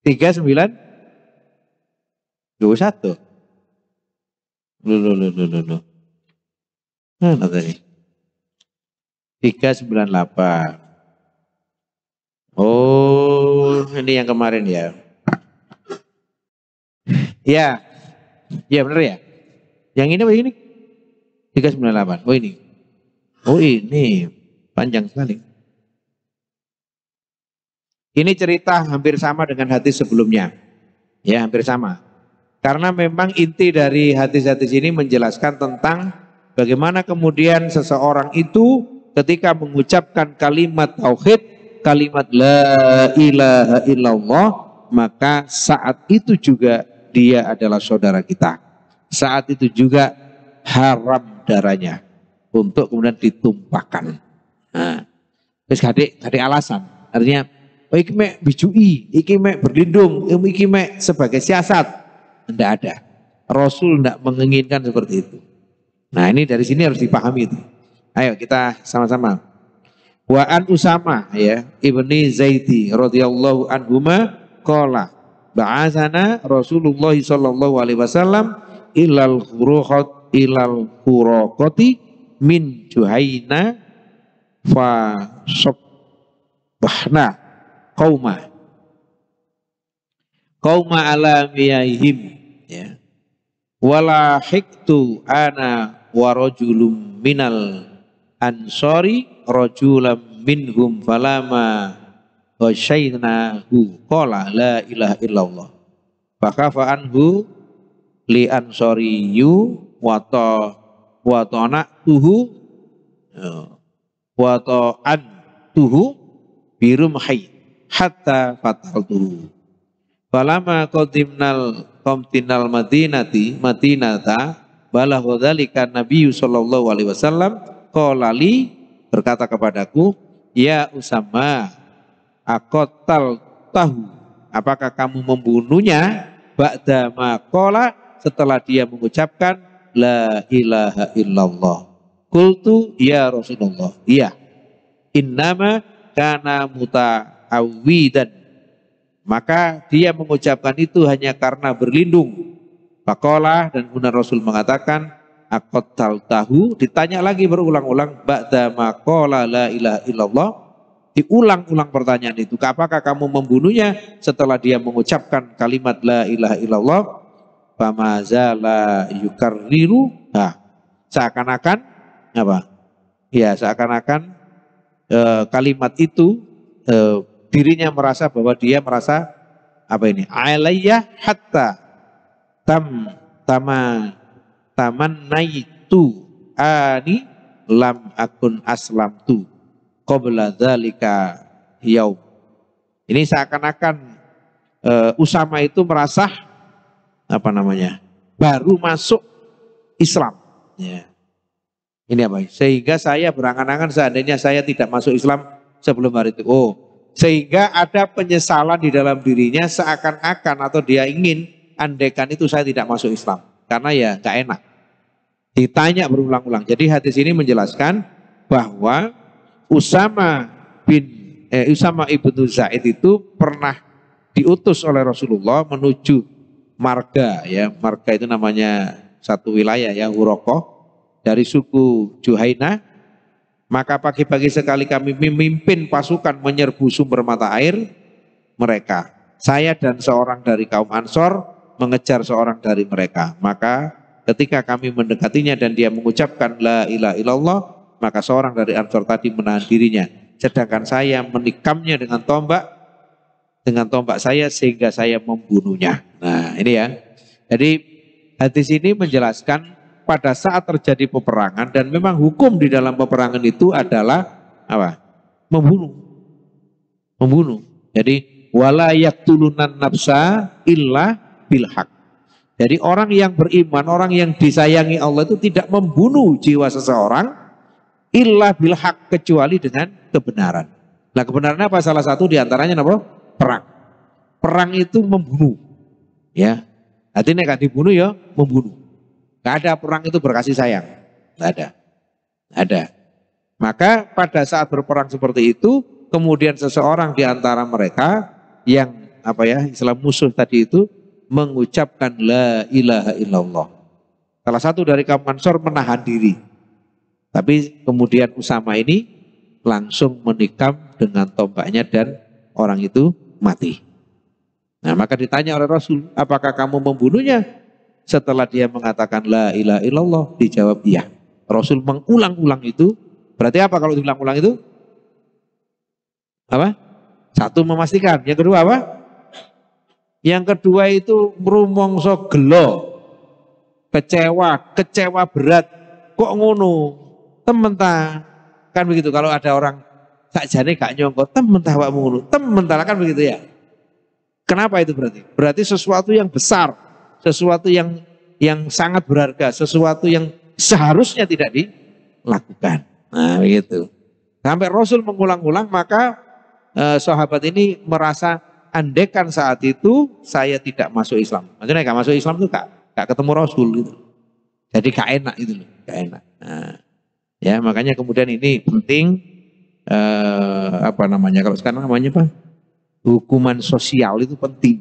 3921. Loh. Mana tadi? 398. Oh, ini yang kemarin ya. Ya. Ya benar ya. Yang ini apa ini? 398. Oh ini. Oh ini. Panjang sekali. Ini cerita hampir sama dengan hadis sebelumnya. Ya, hampir sama. Karena memang inti dari hadis-hadis ini menjelaskan tentang bagaimana kemudian seseorang itu ketika mengucapkan kalimat tauhid, kalimat la ilaha illallah, maka saat itu juga dia adalah saudara kita. Saat itu juga haram darahnya untuk kemudian ditumpahkan. Nah, terus gade alasan. Artinya, oh iki mek bijui, iki mek berlindung, iki mek sebagai siasat. Tidak ada. Rasul tidak menginginkan seperti itu. Nah, ini dari sini harus dipahami itu. Ayo kita sama-sama. Wa an Usama ya ibni Zaidi radhiyallahu anhuma qala ba'atsana Rasulullah sallallahu alaihi wasallam ilal khuraqati min Juhaina fa sabbahna qauma ala miyaihim ya wala hiktu ana wa rajulum minal ansari rajulam minhum falama ghasyaynahu qala la ilaha illallah fakafa anhu li ansariyu wa ta'atuhu wa ta'antuhu birumhi hatta fataltuhu Falama qamtinal madinata balagha dzalika Nabi sallallahu alaihi wasallam qala li, berkata kepadaku, ya Usama, aqtal tahu, apakah kamu membunuhnya ba'da ma qala, setelah dia mengucapkan la ilaha illallah. Qultu ya Rasulullah, iya. Innama kana muta'awwidan, maka dia mengucapkan itu hanya karena berlindung. Faqala, dan kemudian Rasul mengatakan, aqtal tahu, ditanya lagi berulang-ulang, ba'da ma qala la ilaha illallah, diulang-ulang pertanyaan itu, apakah kamu membunuhnya setelah dia mengucapkan kalimat la ilaha illallah? Famazala yukarriru, seakan-akan apa? Ya, seakan-akan kalimat itu dirinya merasa bahwa dia merasa apa ini? Alayya hatta tamannaitu ani lam akun aslamtu qabla dzalika yaum. Ini seakan-akan Usama itu merasa apa namanya? Baru masuk Islam. Ya. Ini apa? Sehingga saya berangan-angan seandainya saya tidak masuk Islam sebelum hari itu. Oh, sehingga ada penyesalan di dalam dirinya seakan-akan, atau dia ingin andaikan itu saya tidak masuk Islam, karena ya nggak enak. Ditanya berulang-ulang. Jadi hadis ini menjelaskan bahwa Usama ibnu Zaid itu pernah diutus oleh Rasulullah menuju marga, ya, marga itu namanya satu wilayah ya, Hurokoh, dari suku Juhaina. Maka pagi-pagi sekali kami memimpin pasukan menyerbu sumber mata air mereka. Saya dan seorang dari kaum Ansor mengejar seorang dari mereka. Maka ketika kami mendekatinya dan dia mengucapkan la ilaha illallah, maka seorang dari Ansor tadi menahan dirinya, sedangkan saya menikamnya dengan tombak saya sehingga saya membunuhnya. Nah, ini ya. Jadi hadis ini menjelaskan pada saat terjadi peperangan, dan memang hukum di dalam peperangan itu adalah apa? Membunuh. Jadi wala yaqtulunan nafsa illa bilhaq. Jadi orang yang beriman, orang yang disayangi Allah itu tidak membunuh jiwa seseorang illa bilhaq, kecuali dengan kebenaran. Nah, kebenaran apa? Salah satu diantaranya apa? Perang. Perang itu membunuh. Ya, artinya kan dibunuh ya membunuh. Gak ada perang itu berkasih sayang. Gak ada. Maka pada saat berperang seperti itu, kemudian seseorang di antara mereka yang apa ya, Islam musuh tadi itu mengucapkan la ilaha illallah. Salah satu dari kaum Ansor menahan diri. Tapi kemudian Usama ini langsung menikam dengan tombaknya dan orang itu mati. Nah, maka ditanya oleh Rasul, apakah kamu membunuhnya? Setelah dia mengatakan la ilaha illallah, dijawab iya. Rasul mengulang-ulang itu. Berarti apa kalau diulang-ulang itu? Apa? Satu, memastikan. Yang kedua apa? Yang kedua itu rumongso gelo, kecewa berat. Kok ngono? Temen ta? Kan begitu. Kalau ada orang sakjane gak nyongko, temen ta awakmu ngono. Temen ta, kan begitu ya. Kenapa itu berarti? Berarti sesuatu yang besar, sesuatu yang sangat berharga, sesuatu yang seharusnya tidak dilakukan. Nah, begitu. Sampai Rasul mengulang-ulang, maka sahabat ini merasa andekan saat itu saya tidak masuk Islam. Maksudnya gak masuk Islam itu gak ketemu Rasul gitu. Jadi gak enak itu loh, gak enak. Nah, ya makanya kemudian ini penting apa namanya, kalau sekarang namanya apa? Hukuman sosial itu penting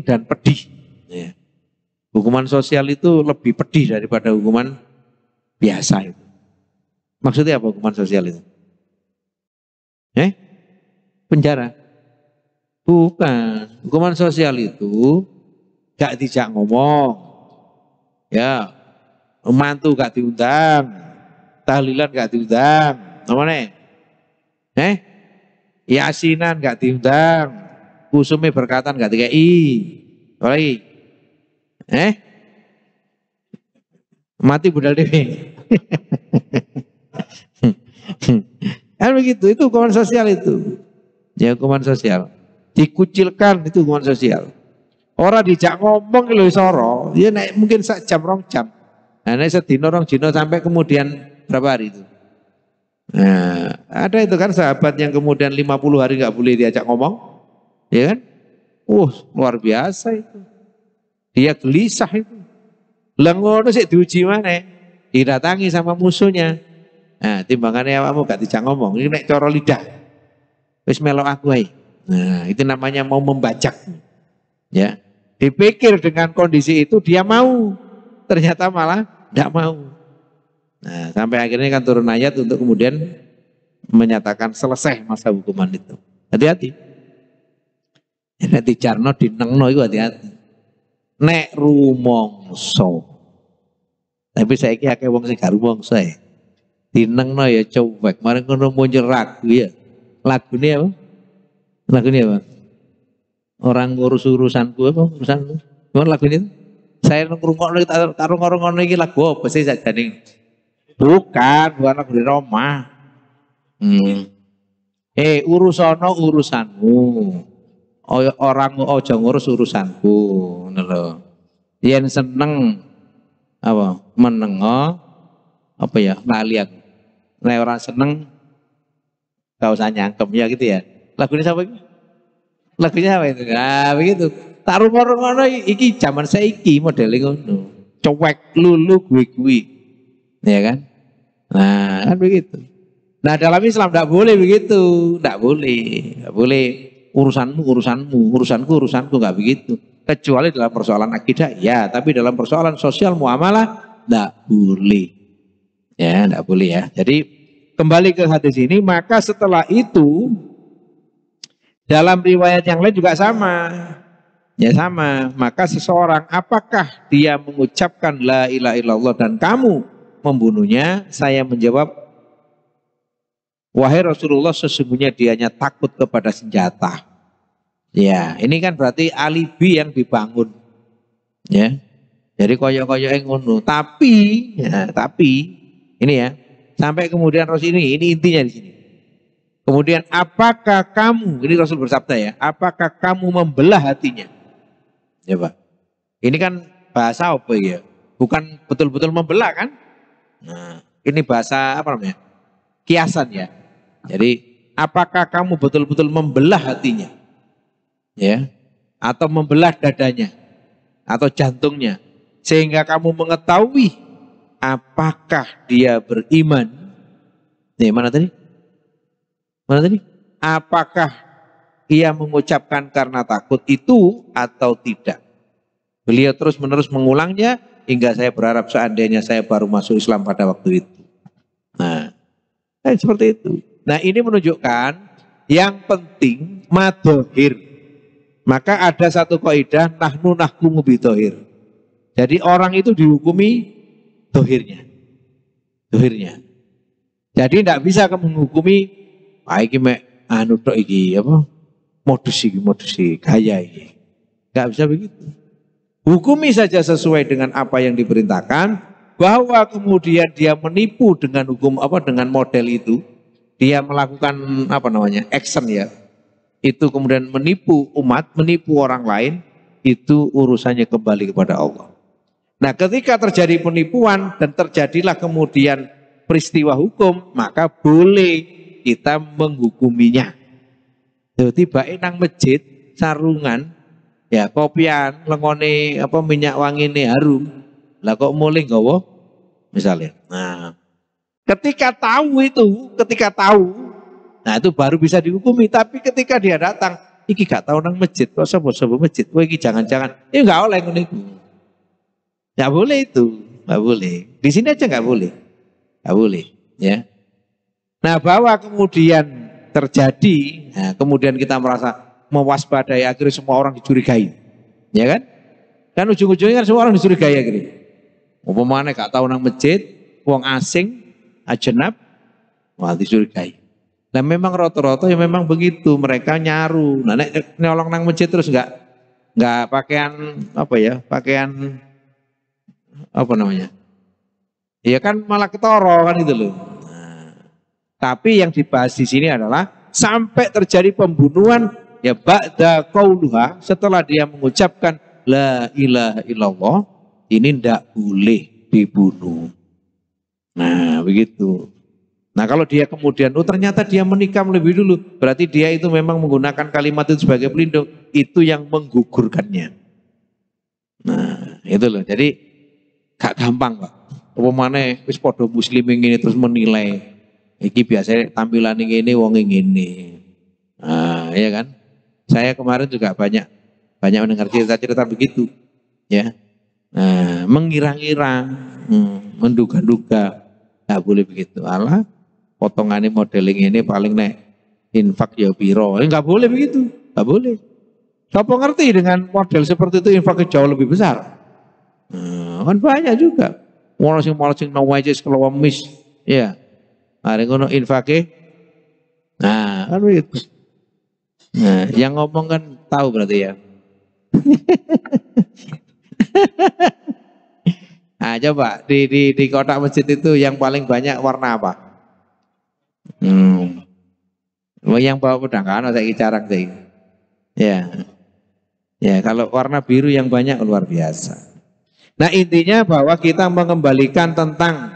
dan pedih. Ya. Hukuman sosial itu lebih pedih daripada hukuman biasa itu. Maksudnya apa hukuman sosial itu? Penjara? Bukan. Hukuman sosial itu gak dijak ngomong, ya, mantu gak diundang, tahlilan gak diundang, namanya, yasinan gak diundang, kusume berkatan gak dikei, apalagi, mati budal dewe. Kan begitu, itu hukuman sosial itu. Ya, hukuman sosial. dikucilkan, itu hubungan sosial. Orang dijak ngomong lho soro, ya naik mungkin sak jam 2 jam. Nah, naik sedino 2 dino sampai kemudian berapa hari itu? Nah, ada itu kan sahabat yang kemudian 50 hari nggak boleh diajak ngomong, ya kan? Luar biasa itu. Dia gelisah itu. Lengono sih diuji mana? Didatangi sama musuhnya. Nah, timbangannya kamu gak dijak ngomong, ini naik coro lidah. Wis melok aku ae. Nah, itu namanya mau membajak. Ya, dipikir dengan kondisi itu dia mau, ternyata malah tidak mau. Nah, sampai akhirnya kan turun ayat untuk kemudian menyatakan selesai masa hukuman itu. Hati-hati. Nek dijarno dinengno itu hati-hati. Nek rumongso. Tapi saiki akeh wong sing gak rumongso ae. Dinengno ya cuek, mari ngono muncul ragu ya. Lagune apa? Lagune apa? Orang ngurus urusanku apa urusanmu? Gimana lagu ini? Saya ngrungokno karo ngono iki lagu apa sih sajane? Bukan lagu di Roma. Urusono urusanmu. Orang ojo ngurus urusanku, ngono lho. Yen seneng apa? Menengo apa ya? Lali aku. Nek ora seneng gak usah nyangkem ya gitu ya. Lagu ini siapa ini? Lagunya apa itu? Nah begitu. Taruh ngono iki zaman saiki modelnya ngono. Cuek lulu gue. Ya kan? Nah, kan begitu. Nah, dalam Islam tidak boleh begitu, tidak boleh urusanmu, urusanku nggak begitu. Kecuali dalam persoalan akidah, ya. Tapi dalam persoalan sosial muamalah tidak boleh, ya, tidak boleh ya. Jadi kembali ke hadis ini, maka setelah itu dalam riwayat yang lain juga sama, ya sama. Maka seseorang, apakah dia mengucapkan la ilaha illallah dan kamu membunuhnya? Saya menjawab, wahai Rasulullah, sesungguhnya dianya takut kepada senjata. Ya, ini kan berarti alibi yang dibangun. Ya, jadi koyok-koyok yang ngono. Tapi ini ya, sampai kemudian Rasul ini intinya di sini. Kemudian apakah kamu, ini Rasul bersabda ya, apakah kamu membelah hatinya? Ya Pak, ini kan bahasa apa ya? Bukan betul-betul membelah kan? Nah, ini bahasa apa namanya? Kiasan ya. Jadi apakah kamu betul-betul membelah hatinya? Ya, atau membelah dadanya atau jantungnya sehingga kamu mengetahui apakah dia beriman. Nih, mana tadi? Apakah ia mengucapkan karena takut itu atau tidak? Beliau terus menerus mengulangnya hingga saya berharap seandainya saya baru masuk Islam pada waktu itu. Nah, seperti itu. Nah, ini menunjukkan yang penting madhohir. Maka ada satu kaidah nahnu nahkumu bidohir. Jadi orang itu dihukumi dohirnya. Jadi tidak bisa kamu menghukumi iki mek anu tok iki apa? Modus iki gaya iki. Enggak bisa begitu. Hukumi saja sesuai dengan apa yang diperintahkan, bahwa kemudian dia menipu dengan hukum dengan model itu, dia melakukan action ya. Itu kemudian menipu umat, menipu orang lain, itu urusannya kembali kepada Allah. Nah, ketika terjadi penipuan dan terjadilah kemudian peristiwa hukum, maka boleh kita menghukuminya. Tiba nang masjid sarungan ya kopian lengone minyak wangine harum. Lah kok mulai nggawa misalnya. Nah, ketika tahu, nah itu baru bisa dihukumi. Tapi ketika dia datang, iki gak tahu nang masjid, kok sapa masjid, wah iki jangan-jangan, enggak oleh ngono iku. Enggak boleh itu, enggak boleh. Di sini aja enggak boleh. Enggak boleh, ya. Nah, bahwa kemudian terjadi, nah, kemudian kita merasa mewaspadai, akhirnya semua orang dicurigai. Ya kan? Kan ujung-ujungnya kan semua orang dicurigai akhirnya. Umpamane gak tahu nang masjid, wong asing, ajenab, wah dicurigai. Nah memang rata-rata ya memang begitu, mereka nyaru. Nah nek nyolong nang masjid terus enggak pakaian pakaian ya kan malah ketoro kan itu loh. Nah, tapi yang dibahas di sini adalah sampai terjadi pembunuhan ya ba'da qauluha, setelah dia mengucapkan la ilaha illallah, ini ndak boleh dibunuh. Nah, begitu. Nah, kalau dia kemudian, oh ternyata dia menikam lebih dulu, berarti dia itu memang menggunakan kalimat itu sebagai pelindung, itu yang menggugurkannya. Nah, itu loh. Jadi gak gampang, Pak. Apa maneh wis padha muslim ngene terus menilai. Iki biasanya tampilan ini wong ini. Nah, iya kan? Saya kemarin juga banyak mendengar cerita-cerita begitu, ya. Nah, mengira-ngira, menduga-duga, nggak boleh begitu. Allah, potongannya modeling ini paling nek infak ya piro, nggak boleh begitu, nggak boleh. Siapa ngerti dengan model seperti itu infaknya jauh lebih besar? Kan banyak juga. Walau nawajis kalau wamis, ya. Hari ngono infaknya, nah kan begitu. Nah, yang ngomong kan tahu berarti ya. Nah, coba di kotak masjid itu yang paling banyak warna apa? Yang bawa pedang kan saya carang sih. Ya. Ya, kalau warna biru yang banyak luar biasa. Nah, intinya bahwa kita mengembalikan tentang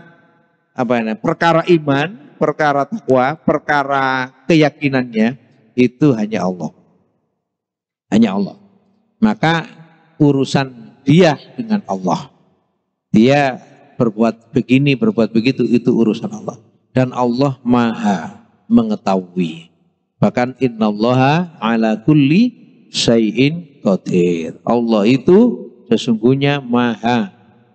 apa ini? Perkara iman, perkara takwa, perkara keyakinannya itu hanya Allah. Hanya Allah. Maka urusan dia dengan Allah. Dia berbuat begini, berbuat begitu, itu urusan Allah. Dan Allah maha mengetahui. Bahkan innallaha ala kulli syai'in qadir. Allah itu sesungguhnya maha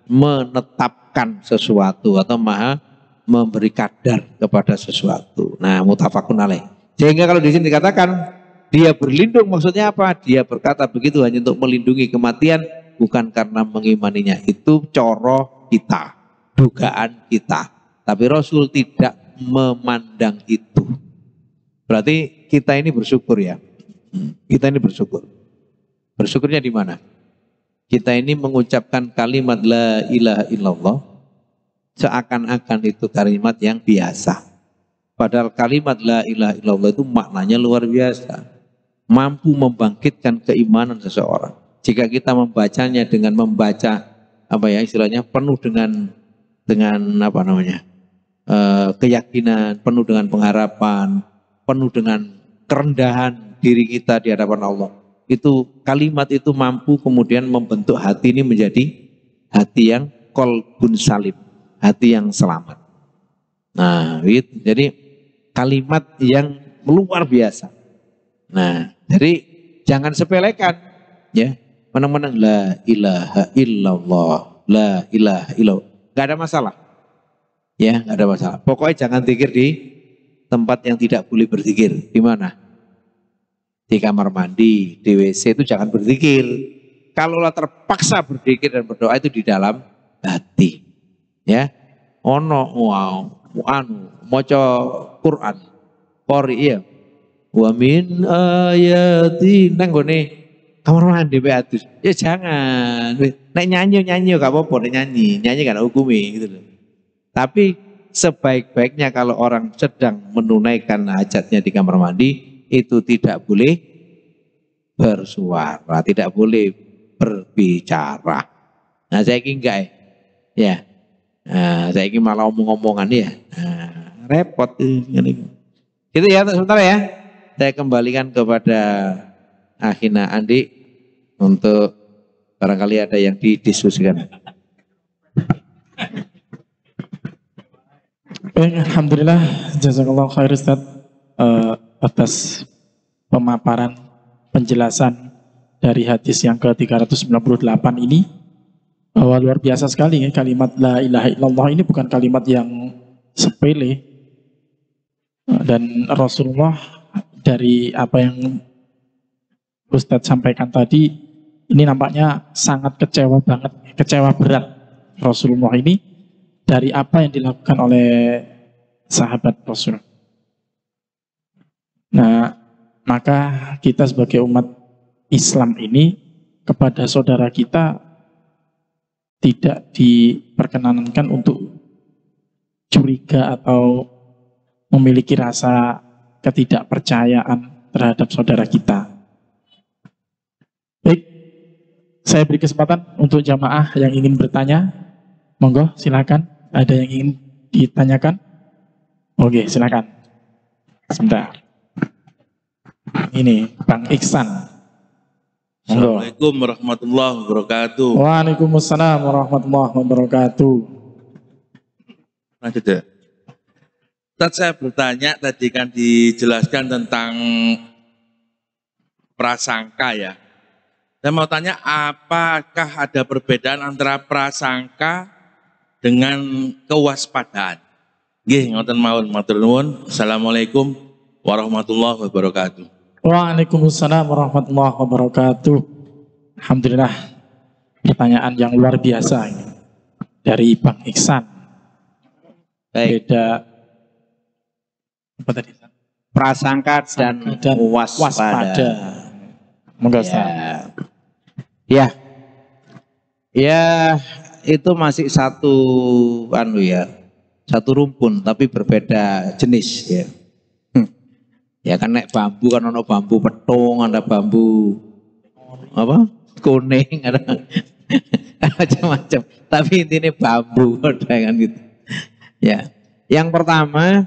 menetapkan sesuatu atau maha memberi kadar kepada sesuatu. Nah, mutafakun alaih. Sehingga kalau di sini dikatakan dia berlindung, maksudnya apa? Dia berkata begitu hanya untuk melindungi kematian, bukan karena mengimaninya. Itu coro kita, dugaan kita. Tapi Rasul tidak memandang itu. Berarti kita ini bersyukur ya. Kita ini bersyukur. Bersyukurnya di mana? Kita ini mengucapkan kalimat la ilaha illallah seakan-akan itu kalimat yang biasa. Padahal kalimat la ilaha illallah itu maknanya luar biasa. Mampu membangkitkan keimanan seseorang. Jika kita membacanya dengan membaca apa ya istilahnya penuh dengan apa namanya keyakinan, penuh dengan pengharapan, penuh dengan kerendahan diri kita di hadapan Allah. Itu kalimat itu mampu kemudian membentuk hati ini menjadi hati yang qalbun salim, hati yang selamat. Nah, gitu. Jadi kalimat yang luar biasa. Nah, jadi jangan sepelekan, ya. Menang-menang la ilaha illallah, la ilaha illallah. Gak ada masalah, ya, gak ada masalah. Pokoknya jangan zikir di tempat yang tidak boleh berzikir. Di mana? Di kamar mandi, di WC itu jangan berzikir. Kalaulah terpaksa berzikir dan berdoa itu di dalam hati, ya. Ono maca Quran, qori ya. Wa min ayati nang gone kamar mandi beatus. Ya jangan. Nek nyanyi gak apa-apa, nek nyanyi kan hukumi gitu loh. Tapi sebaik-baiknya kalau orang sedang menunaikan hajatnya di kamar mandi itu tidak boleh bersuara, tidak boleh berbicara. Nah, saya ingin enggak ya. Nah, saya ingin malah omong-omongan ya. Nah, repot ini. Itu ya sebentar ya. Saya kembalikan kepada Akhina Andi untuk barangkali ada yang didiskusikan. Baik, alhamdulillah, jazakallah khair Ustaz atas pemaparan penjelasan dari hadis yang ke-398 ini. Bahwa luar biasa sekali ya, kalimat la ilaha illallah ini bukan kalimat yang sepele. Dan Rasulullah dari apa yang Ustadz sampaikan tadi, ini nampaknya sangat kecewa banget, kecewa berat Rasulullah ini dari apa yang dilakukan oleh sahabat Rasul. Nah, maka kita sebagai umat Islam ini kepada saudara kita tidak diperkenankan untuk curiga atau memiliki rasa ketidakpercayaan terhadap saudara kita. saya beri kesempatan untuk jamaah yang ingin bertanya. Monggo, silakan. Ada yang ingin ditanyakan? Oke, silakan. Sebentar. Ini Bang Iksan. Monggo. Assalamualaikum warahmatullahi wabarakatuh. Waalaikumsalam warahmatullahi wabarakatuh. Lanjut ya. Ustaz, saya bertanya, tadi kan dijelaskan tentang prasangka ya. Saya mau tanya, apakah ada perbedaan antara prasangka dengan kewaspadaan? Nggih, ngoten mawon, matur nuwun. Assalamualaikum warahmatullahi wabarakatuh. Waalaikumsalam warahmatullahi wabarakatuh. Alhamdulillah, pertanyaan yang luar biasa ini dari Bang Iksan. Baik. Beda apa tadi? Prasangka dan waspada. Monggo, Ya. Ustaz. Ya. Ya, itu masih satu satu rumpun tapi berbeda jenis ya. Ya kan nek bambu kan ono bambu petung, ada bambu apa? Kuning, ada macam-macam. Tapi intinya bambu kan gitu. Ya. Yang pertama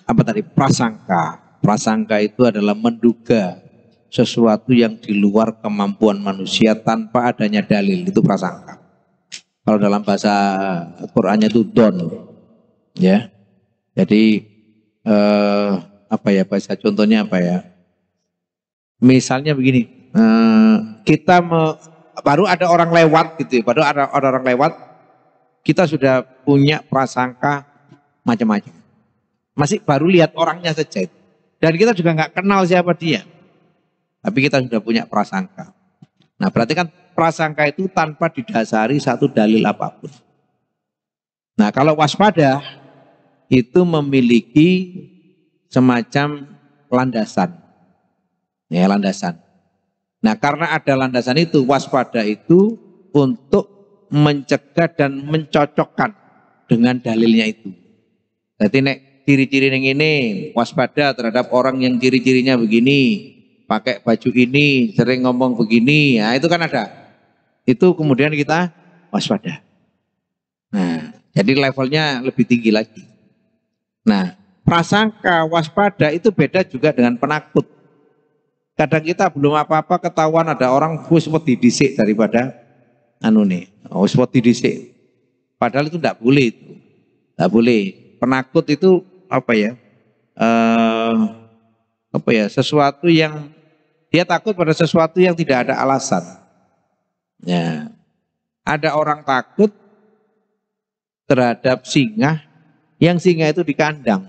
apa tadi? Prasangka. Prasangka itu adalah menduga sesuatu yang di luar kemampuan manusia tanpa adanya dalil, itu prasangka. Kalau dalam bahasa Qur'annya itu don, ya. Jadi apa ya bahasa contohnya apa ya? Misalnya begini, baru ada orang lewat gitu, baru ada orang lewat, kita sudah punya prasangka macam-macam. Masih baru lihat orangnya saja, dan kita juga nggak kenal siapa dia. Tapi kita sudah punya prasangka. Nah berarti kan prasangka itu tanpa didasari satu dalil apapun. Nah kalau waspada itu memiliki semacam landasan. Ya landasan. Nah karena ada landasan itu, waspada itu untuk mencegah dan mencocokkan dengan dalilnya itu. Jadi nek ciri-ciri yang ini waspada terhadap orang yang ciri-cirinya begini, pakai baju ini, sering ngomong begini, nah itu kan ada. Itu kemudian kita waspada. Nah, jadi levelnya lebih tinggi lagi. Nah, prasangka waspada itu beda juga dengan penakut. Kadang kita belum apa-apa ketahuan ada orang wis wedi dhisik daripada wis wedi dhisik. Padahal itu tidak boleh itu. Tidak boleh. Penakut itu apa ya? Sesuatu yang dia takut pada sesuatu yang tidak ada alasan. Ya. Ada orang takut terhadap singa, yang singa itu di kandang.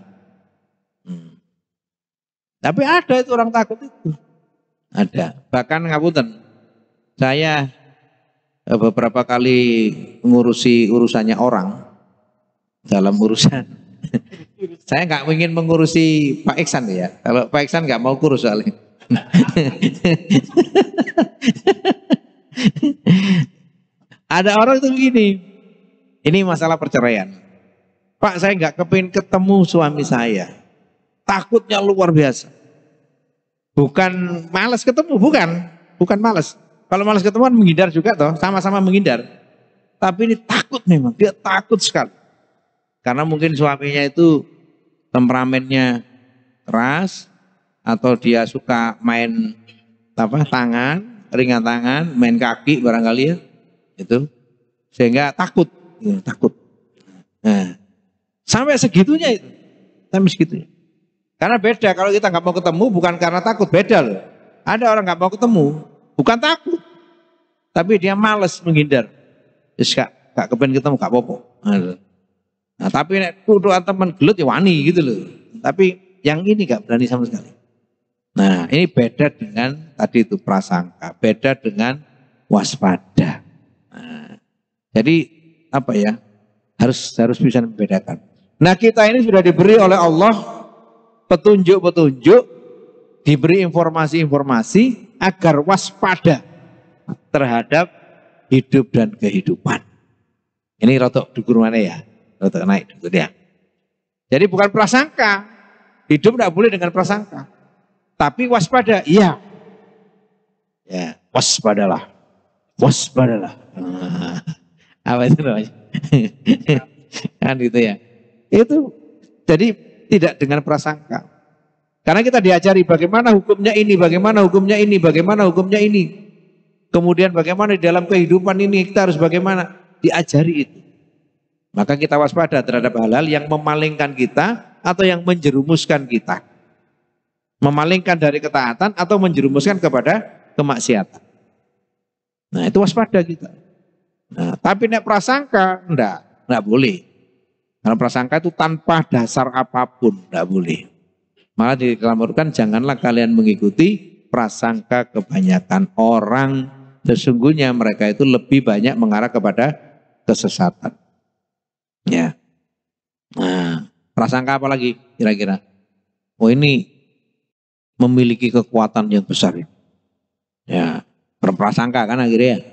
Tapi ada itu orang takut itu. Ada. Bahkan ngapunten, saya beberapa kali mengurusi urusannya orang dalam urusan. Saya nggak ingin mengurusi Pak Iksan ya. Kalau Pak Iksan nggak mau kurus soalnya. Ada orang itu begini, ini masalah perceraian. Pak, saya nggak kepingin ketemu suami saya, takutnya luar biasa. Bukan malas ketemu, bukan malas. Kalau malas ketemu kan menghindar juga toh, sama-sama menghindar. Tapi ini takut memang, dia takut sekali. Karena mungkin suaminya itu temperamennya keras, atau dia suka main tangan, ringan tangan, main kaki barangkali ya, itu sehingga takut. Nah, sampai segitunya itu, sampai segitunya. Karena beda kalau kita nggak mau ketemu bukan karena takut, beda loh. Ada orang nggak mau ketemu, bukan takut, tapi dia malas menghindar. Terus gak kepengen ketemu, gak apa-apa. Nah, tapi nek kuduan teman gelut ya wani gitu loh. Tapi yang ini gak berani sama sekali. Nah, ini beda dengan tadi itu prasangka, beda dengan waspada. Nah, jadi apa ya? Harus bisa membedakan. Nah, kita ini sudah diberi oleh Allah petunjuk-petunjuk, diberi informasi-informasi agar waspada terhadap hidup dan kehidupan. Ini rotok dukur mana ya? Rotok naik dukur ya. Jadi bukan prasangka. Hidup tidak boleh dengan prasangka. Tapi waspada, iya. Ya, waspadalah. waspadalah. Apa itu namanya? Kan gitu ya. Itu jadi tidak dengan prasangka. Karena kita diajari bagaimana hukumnya ini, bagaimana hukumnya ini, bagaimana hukumnya ini. Kemudian bagaimana di dalam kehidupan ini kita harus bagaimana, diajari itu. Maka kita waspada terhadap hal-hal yang memalingkan kita atau yang menjerumuskan kita. Memalingkan dari ketaatan atau menjerumuskan kepada kemaksiatan. Nah itu waspada kita. Nah, tapi nek prasangka enggak boleh. Karena prasangka itu tanpa dasar apapun, enggak boleh. Malah diklamurkan janganlah kalian mengikuti prasangka kebanyakan orang. Sesungguhnya mereka itu lebih banyak mengarah kepada kesesatan. Ya. Nah, prasangka apa lagi kira-kira? Oh ini memiliki kekuatan yang besar. Ya, berprasangka kan akhirnya.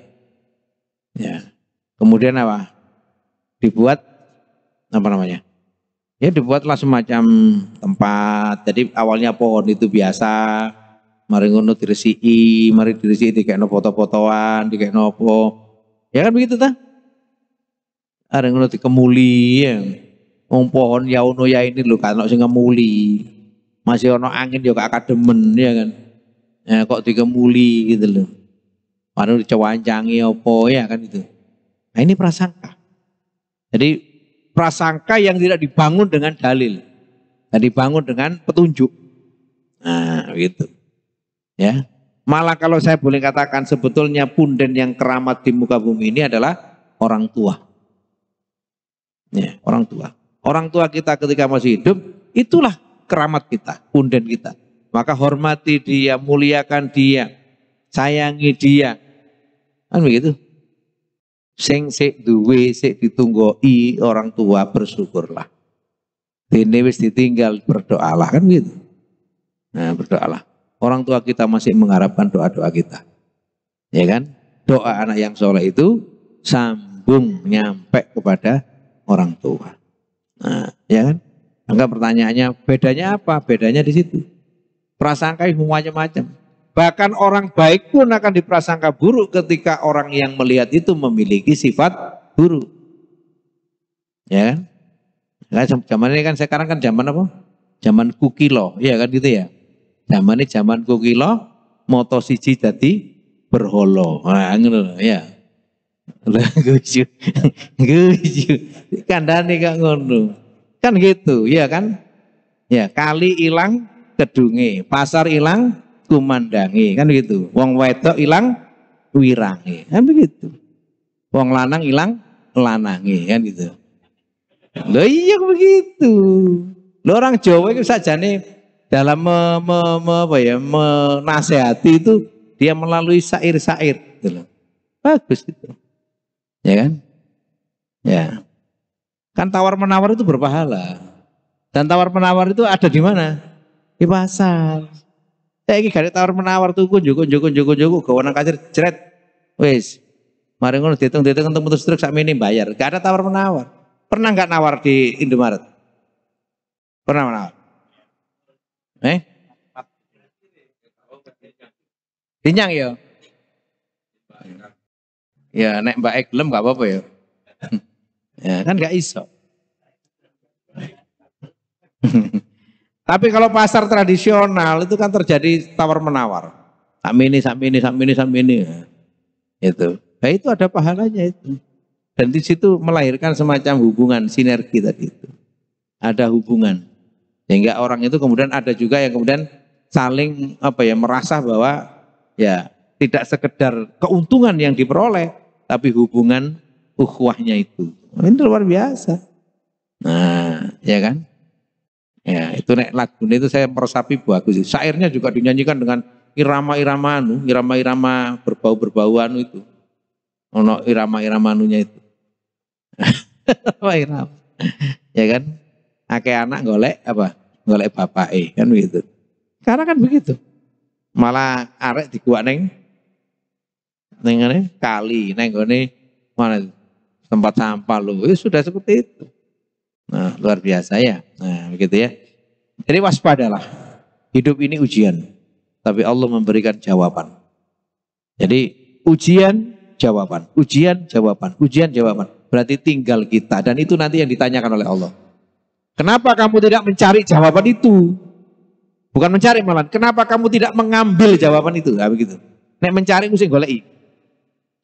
Ya. Kemudian apa? Dibuat apa namanya? Ya dibuatlah semacam tempat. Jadi awalnya pohon itu biasa, mari ngono diresiki, mari diresiki dikekno foto-fotoan, dikekno apa. Ya kan begitu ta? Are ngono dikemuli ya. Wong pohon ya ono ya ini lho kan sing ngemuli. Masih ono angin ya gak kademen ya kan. Ya kok dikemuli gitu loh. Baru dicewancangi apa ya kan itu. Nah ini prasangka. Jadi prasangka yang tidak dibangun dengan dalil. Dan dibangun dengan petunjuk. Nah gitu. Ya. Malah kalau saya boleh katakan sebetulnya punden yang keramat di muka bumi ini adalah orang tua. Ya, orang tua. Orang tua kita ketika masih hidup, itulah keramat kita, punden kita. Maka hormati dia, muliakan dia, sayangi dia. Kan begitu. Sing sik duwe sik ditunggoi orang tua bersyukurlah. Dene wis ditinggal berdoalah kan gitu. Nah, berdoalah. Orang tua kita masih mengharapkan doa-doa kita. Ya kan? Doa anak yang soleh itu sambung nyampe kepada orang tua. Nah, ya kan? Maka pertanyaannya bedanya apa? Bedanya di situ. Prasangka itu macam-macam. Bahkan orang baik pun akan diprasangka buruk ketika orang yang melihat itu memiliki sifat buruk. Ya kan? Nah, zaman ini kan sekarang kan zaman apa? Zaman kukilo, ya kan gitu ya. Zaman ini zaman kukilo, moto siji dadi berholo. Nah, ngono ya. Guyu. Guyu. Kandhane kok ngono. Kan gitu, ya kan? Ya, kali ilang kedunge, pasar ilang kumandangi, kan gitu. Wong wedok ilang wirange, kan begitu. Wong lanang ilang lanange, kan gitu. Loh iya begitu. Loh orang Jawa itu sajane dalam menasehati itu dia melalui syair-syair gitu loh. Bagus itu. Ya kan? Ya. Kan tawar-menawar itu berpahala. Dan tawar-menawar itu ada di mana? Di pasar. Saya ini gak tawar-menawar tuh kunjuk gawana kasir jret. Wis. Mari ngono dihitung-hitung untuk putus truk sakmene bayar. Gak ada tawar-menawar. Pernah nggak nawar di Indomaret? Pernah menawar? Dinyang ya? Ya nek Mbak Ek gelem gak apa-apa ya. Ya kan gak iso. Tapi kalau pasar tradisional itu kan terjadi tawar-menawar. Sakmini. Itu. Nah itu ada pahalanya itu. Dan di situ melahirkan semacam hubungan sinergi tadi itu. Ada hubungan. Sehingga orang itu kemudian ada juga yang kemudian saling merasa bahwa ya tidak sekedar keuntungan yang diperoleh, tapi hubungan ukhuwahnya itu. Ini luar biasa. Nah, ya kan? Ya, itu nek lagu itu saya meresapi bagus. Syairnya juga dinyanyikan dengan irama-irama berbau-berbau itu. Ono irama-irama anunya itu. Irama. Ya kan? Akeh anak golek apa? Golek bapake kan begitu. Karena kan begitu. Malah arek diguak neng ngene kali, neng gone mana tempat sampah loh. Sudah seperti itu. Nah, luar biasa ya. Nah, begitu ya. Jadi waspadalah. Hidup ini ujian, tapi Allah memberikan jawaban. Jadi ujian jawaban, ujian, jawaban, ujian, jawaban. Berarti tinggal kita, dan itu nanti yang ditanyakan oleh Allah. Kenapa kamu tidak mencari jawaban itu? Bukan mencari malah. Kenapa kamu tidak mengambil jawaban itu? Nah, begitu. Nek mencari mesti goleki.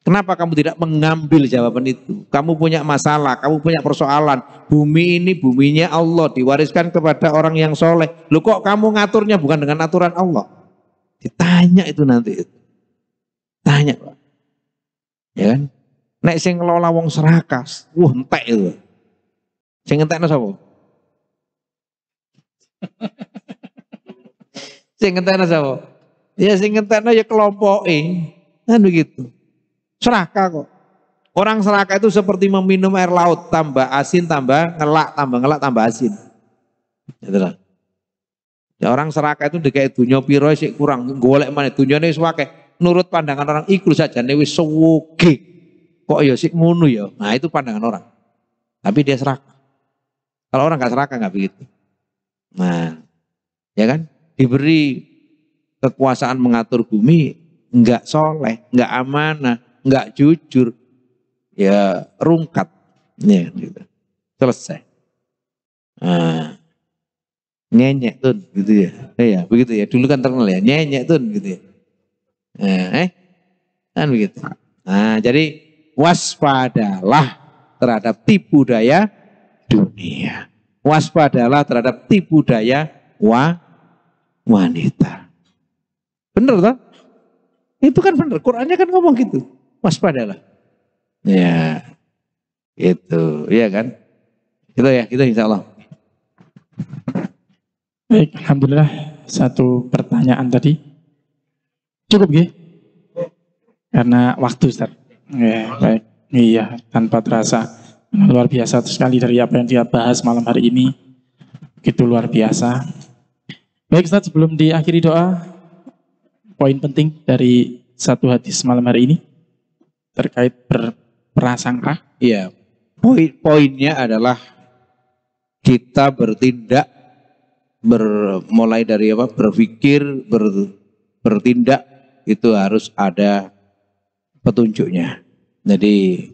Kenapa kamu tidak mengambil jawaban itu? Kamu punya masalah, kamu punya persoalan. Bumi ini buminya Allah, diwariskan kepada orang yang soleh. Loh kok kamu ngaturnya bukan dengan aturan Allah? Ditanya itu nanti. Tanya, Pak. Ya kan? Nek sing ngelola wong serakas, entek itu. Sing entekno sapa? Sing ngentekno sapa? Ya sing ngentekno ya kelompoke. Kan begitu. Serakah kok. Orang serakah itu seperti meminum air laut, tambah asin, tambah ngelak, tambah asin. Gitu lah. Ya orang serakah itu dikai dunya piro sik kurang, golek maneh dunyane wis akeh. Nurut pandangan orang iku sajane wis suwege. Kok ya sik ngono ya. Nah, itu pandangan orang. Tapi dia serakah. Kalau orang gak serakah gak begitu. Nah, ya kan? Diberi kekuasaan mengatur bumi, enggak soleh, enggak amanah, enggak jujur, ya rungkat, ya gitu. Selesai. Nah, nyenyek tuh, gitu ya. Ya begitu ya. Dulu kan terkenal ya, nyenyek tuh, gitu ya. Kan begitu. Nah, jadi waspadalah terhadap tipu daya dunia. Waspadalah terhadap tipu daya wanita. Bener toh? Itu kan bener. Qurannya kan ngomong gitu. Waspadalah. Ya. Itu. Iya kan? Itu ya. Itu insya Allah. Baik, alhamdulillah. Satu pertanyaan tadi. Cukup ya? Karena waktu, Ustaz. Ya, baik. Iya, tanpa terasa. Luar biasa sekali dari apa yang dia bahas malam hari ini. Begitu luar biasa. Baik Ustaz, sebelum diakhiri doa, poin penting dari satu hadis malam hari ini terkait berprasangka. Iya, poinnya adalah kita bertindak, mulai dari apa? Berpikir, bertindak itu harus ada petunjuknya. Jadi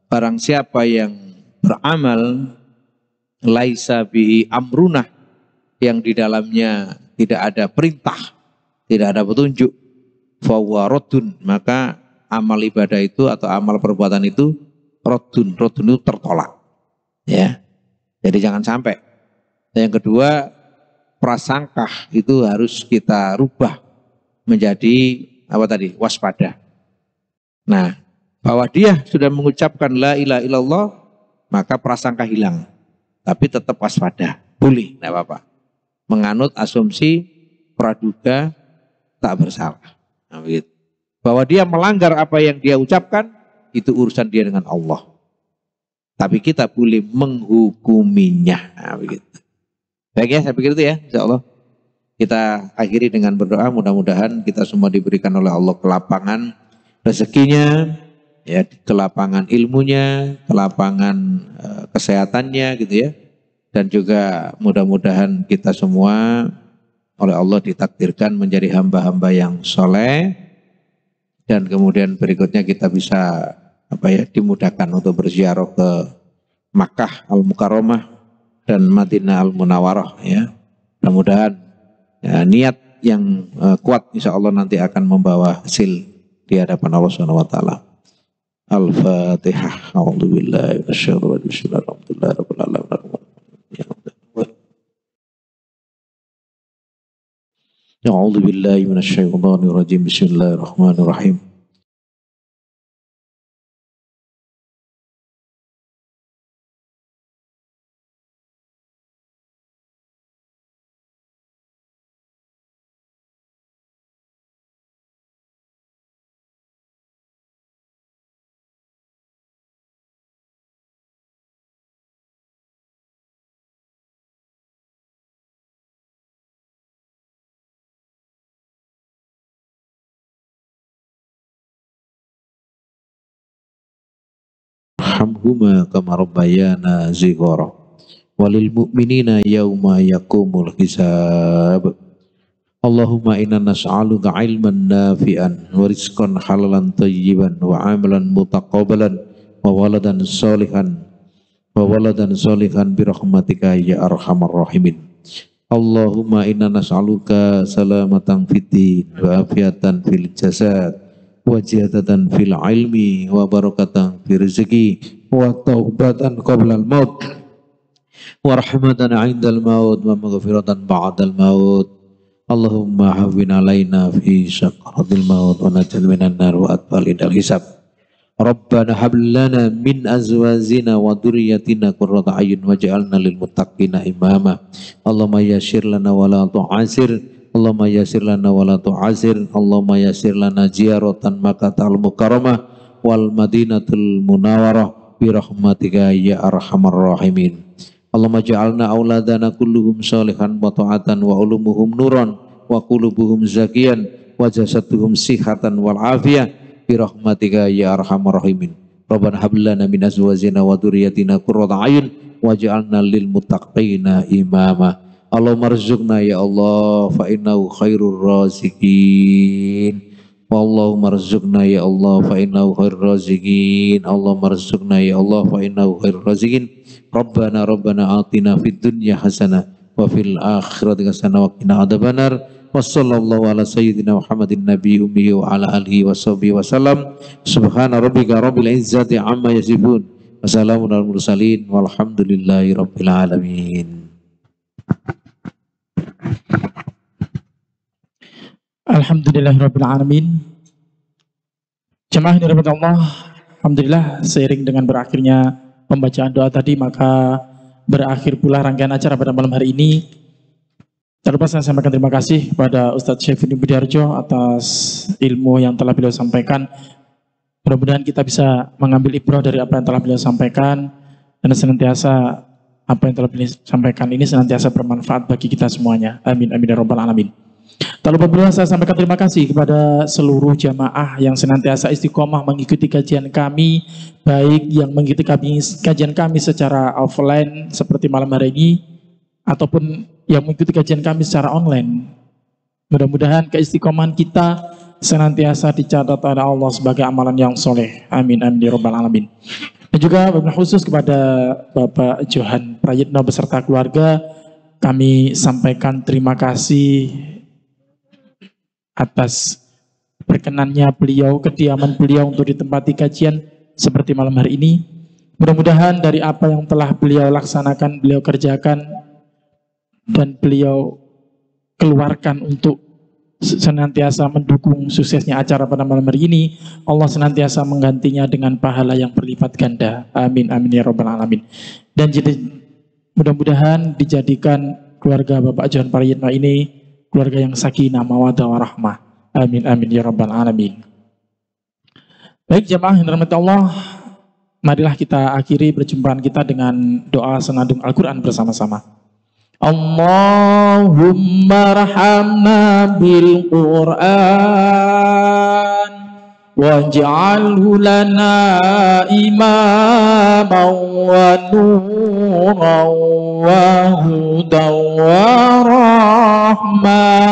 barang siapa yang beramal laisa bihi amrunah, yang di dalamnya tidak ada perintah, tidak ada petunjuk, fahuwa raddun, maka amal ibadah itu atau amal perbuatan itu raddun itu tertolak. Ya. Jadi jangan sampai. Yang kedua, prasangkah itu harus kita rubah menjadi apa tadi? Waspada. Nah, bahwa dia sudah mengucapkan la ilaha illallah, maka prasangka hilang. Tapi tetap waspada. Boleh, tidak apa-apa. Menganut asumsi praduga tak bersalah. Nah, begitu. Bahwa dia melanggar apa yang dia ucapkan, itu urusan dia dengan Allah. Tapi kita boleh menghukuminya. Nah, begitu. Baik ya, saya pikir itu ya, insya Allah. Kita akhiri dengan berdoa, mudah-mudahan kita semua diberikan oleh Allah kelapangan rezekinya, ya, kelapangan ilmunya, kelapangan kesehatannya gitu ya. Dan juga mudah-mudahan kita semua oleh Allah ditakdirkan menjadi hamba-hamba yang soleh, dan kemudian berikutnya kita bisa dimudahkan untuk berziarah ke Makkah Al-Mukarramah dan Madinah Al-Munawwarah ya. Mudah-mudahan ya, niat yang kuat insya Allah nanti akan membawa hasil di hadapan Allah Subhanahu wa taala. Al-Fatihah. A'udzubillahi minasyaitonir rajim. Bismillahirrahmanirrahim. A'udzubillahi minasyaitonir rajim. Bismillahirrahmanirrahim. Hamhuma kama rabbayana shighara walil mu'minina yauma yaqumul hisab Allahumma inna nas'aluka ilman nafi'an wa rizqan halalan tayyiban wa amalan mutaqabbalan wa waladan solihan bi rahmatika ya arhamar rahimin. Allahumma inna nas'aluka salamatan fid din wa afiatan fil jasad wa ziyadatan fil ilmi wa barakatan fil rizqi wa taubatan qabla al maut wa rahmatan 'indal maut wa maghfiratan ba'dal maut. Allahumma hawwin alaina fi syaqaratil maut wa najjal minan nar wa atfalidal hisab. Rabbana hab lana min azwajina wa dhurriyyatina qurrata a'yun waj'alna lil muttaqina imama. Allahumma yassir lana wa la tu'asir. Allahumma yassir lana wa la tu'asir. Allahumma yassir lana ziyaratan Makkatal Mukarramah wal Madinatul Munawwarah bi rahmatika ya arhamar rahimin. Allahumma ja'alna auladana kulluhum sholihan wa ta'atan wa ulumuhum nuran wa qulubuhum zakiyan wa jasaduhum sihatan wal afiyah bi rahmatika ya arhamar rahimin. Rabbana hab lana min azwajina wa dhurriyyatina qurrata a'yun waj'alna lil muttaqina imama. Allahumma arzuqna ya Allah fa innahu khairur raziqin. Allahumma arzuqna ya Allah fa innahu khairur raziqin. Allahumma arzuqna ya Allah fa innahu khairur raziqin. Rabbana atina fid dunya hasanah wa fil akhirati hasanah wa qina adzabannar. Wassallallahu ala sayyidina Muhammadin nabi ummi wa ala alihi washabihi wasallam. Subhana rabbika rabbil izzati amma yasifun. Wassalamun alal mursalin walhamdulillahi rabbil alamin. Alhamdulillahirabbil alamin. Jemaah yang dirahmati Allah, alhamdulillah seiring dengan berakhirnya pembacaan doa tadi, maka berakhir pula rangkaian acara pada malam hari ini. Tak lupa saya sampaikan terima kasih kepada Ustadz Syaifuddin Budiarjo atas ilmu yang telah beliau sampaikan. Mudah-mudahan kita bisa mengambil ibrah dari apa yang telah beliau sampaikan, dan senantiasa apa yang telah beliau sampaikan ini senantiasa bermanfaat bagi kita semuanya. Amin amin ya rabbal alamin. Tak lupa pula saya sampaikan terima kasih kepada seluruh jamaah yang senantiasa istiqomah mengikuti kajian kami, baik yang mengikuti kajian kami secara offline seperti malam hari ini, ataupun yang mengikuti kajian kami secara online. Mudah-mudahan keistiqomahan kita senantiasa dicatat oleh Allah sebagai amalan yang soleh. Amin amin ya rabbal alamin. Dan juga wabillahi khusus kepada Bapak Johan Prayitno beserta keluarga, kami sampaikan terima kasih atas berkenannya beliau, kediaman beliau untuk ditempati kajian seperti malam hari ini. Mudah-mudahan dari apa yang telah beliau laksanakan, beliau kerjakan, dan beliau keluarkan untuk senantiasa mendukung suksesnya acara pada malam hari ini, Allah senantiasa menggantinya dengan pahala yang berlipat ganda. Amin amin ya rabbal alamin. Dan jadi mudah-mudahan dijadikan keluarga Bapak Johan Prayitno ini keluarga yang sakinah, mawaddah, warahmah. Amin amin ya rabbal alamin. Baik jemaah yang dirahmati Allah, marilah kita akhiri perjumpaan kita dengan doa senandung Al-Quran bersama-sama. Allahumma rahamna bil Qur'an waj'alhu lana imaman wa nuran wa hudan wa rahmah.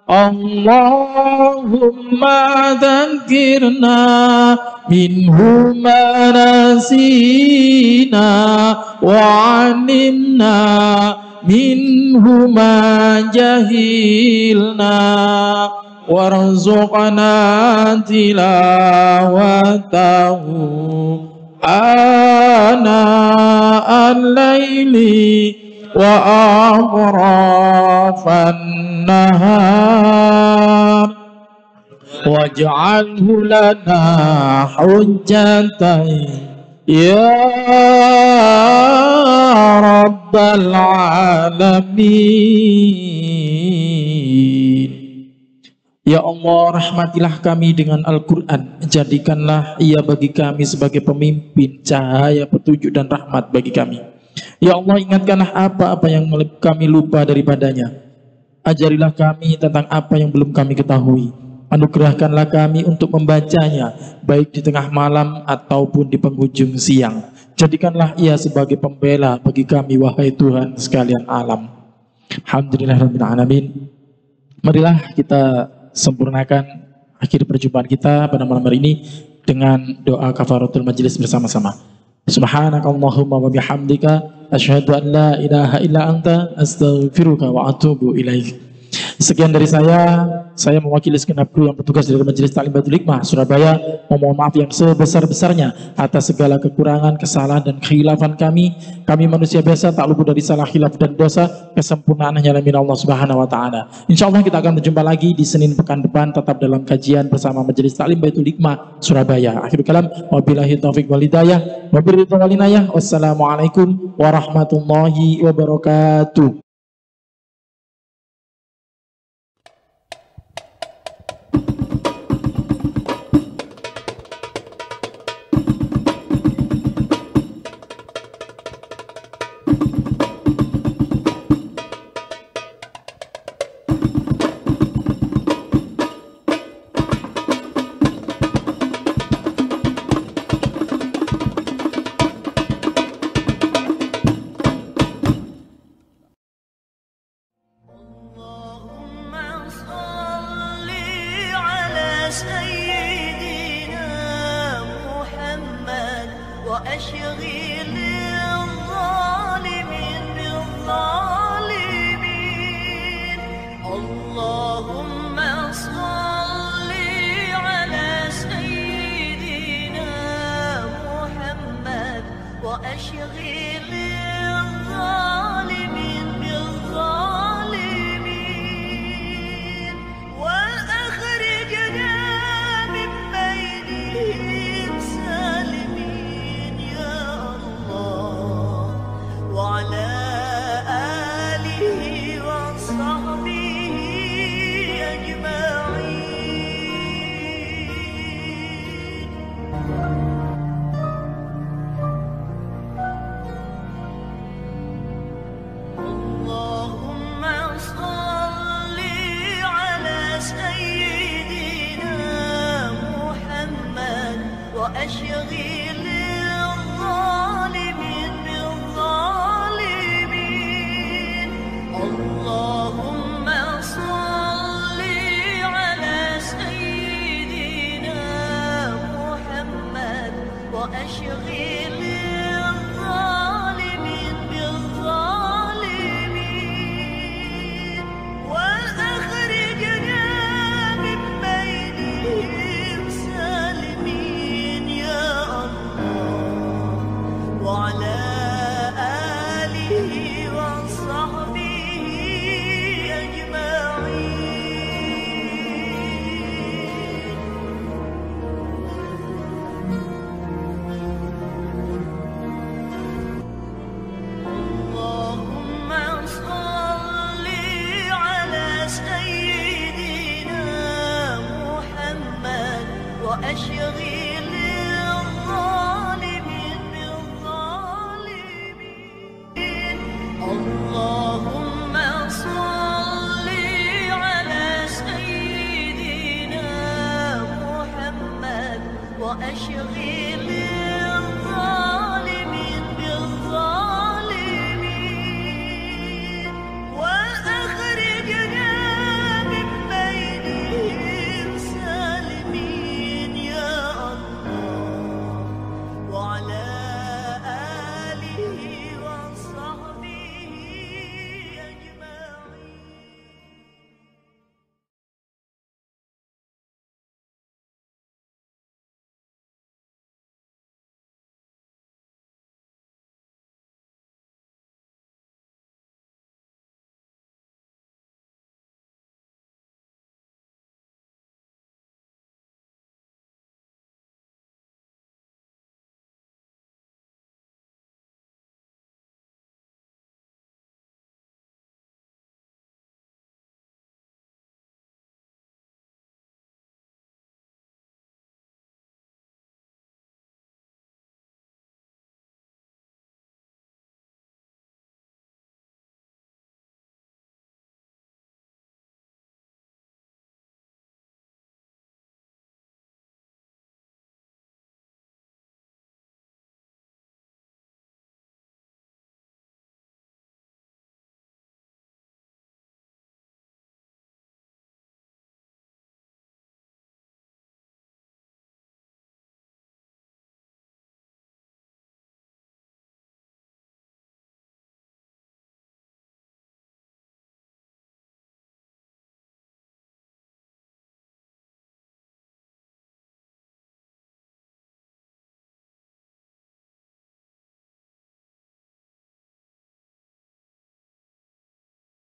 Allahumma dzakirna minhu ma nasina wa 'allimna minhu ma jahilna warzuqna tilawatahu ana al-laili wa atrafan nahar waj'alhu lana hujjatan ya rabbal alamin. Ya Allah, rahmatilah kami dengan Al-Quran. Jadikanlah ia bagi kami sebagai pemimpin, cahaya, petunjuk, dan rahmat bagi kami. Ya Allah, ingatkanlah apa-apa yang kami lupa daripadanya. Ajarilah kami tentang apa yang belum kami ketahui. Anugerahkanlah kami untuk membacanya, baik di tengah malam ataupun di penghujung siang. Jadikanlah ia sebagai pembela bagi kami, wahai Tuhan sekalian alam. Alhamdulillahirabbil alamin. Marilah kita sempurnakan akhir perjumpaan kita pada malam hari ini dengan doa kafaratul majelis bersama-sama. Subhanakallahumma wa bihamdika asyhadu an la ilaha illa anta astaghfiruka wa atubu ilaik. Sekian dari saya mewakili segenap kru yang bertugas dari Majelis Taklim Baitul Hikmah Surabaya memohon maaf yang sebesar-besarnya atas segala kekurangan, kesalahan dan khilafan kami. Kami manusia biasa tak luput dari salah, khilaf dan dosa. Kesempurnaan hanya min Allah Subhanahu wa taala. Insyaallah kita akan berjumpa lagi di Senin pekan depan tetap dalam kajian bersama Majelis Taklim Baitul Hikmah Surabaya. Akhirul kalam, wabillahi taufik wal hidayah, wabillahi wal inayah. Wassalamualaikum warahmatullahi wabarakatuh. وأشغل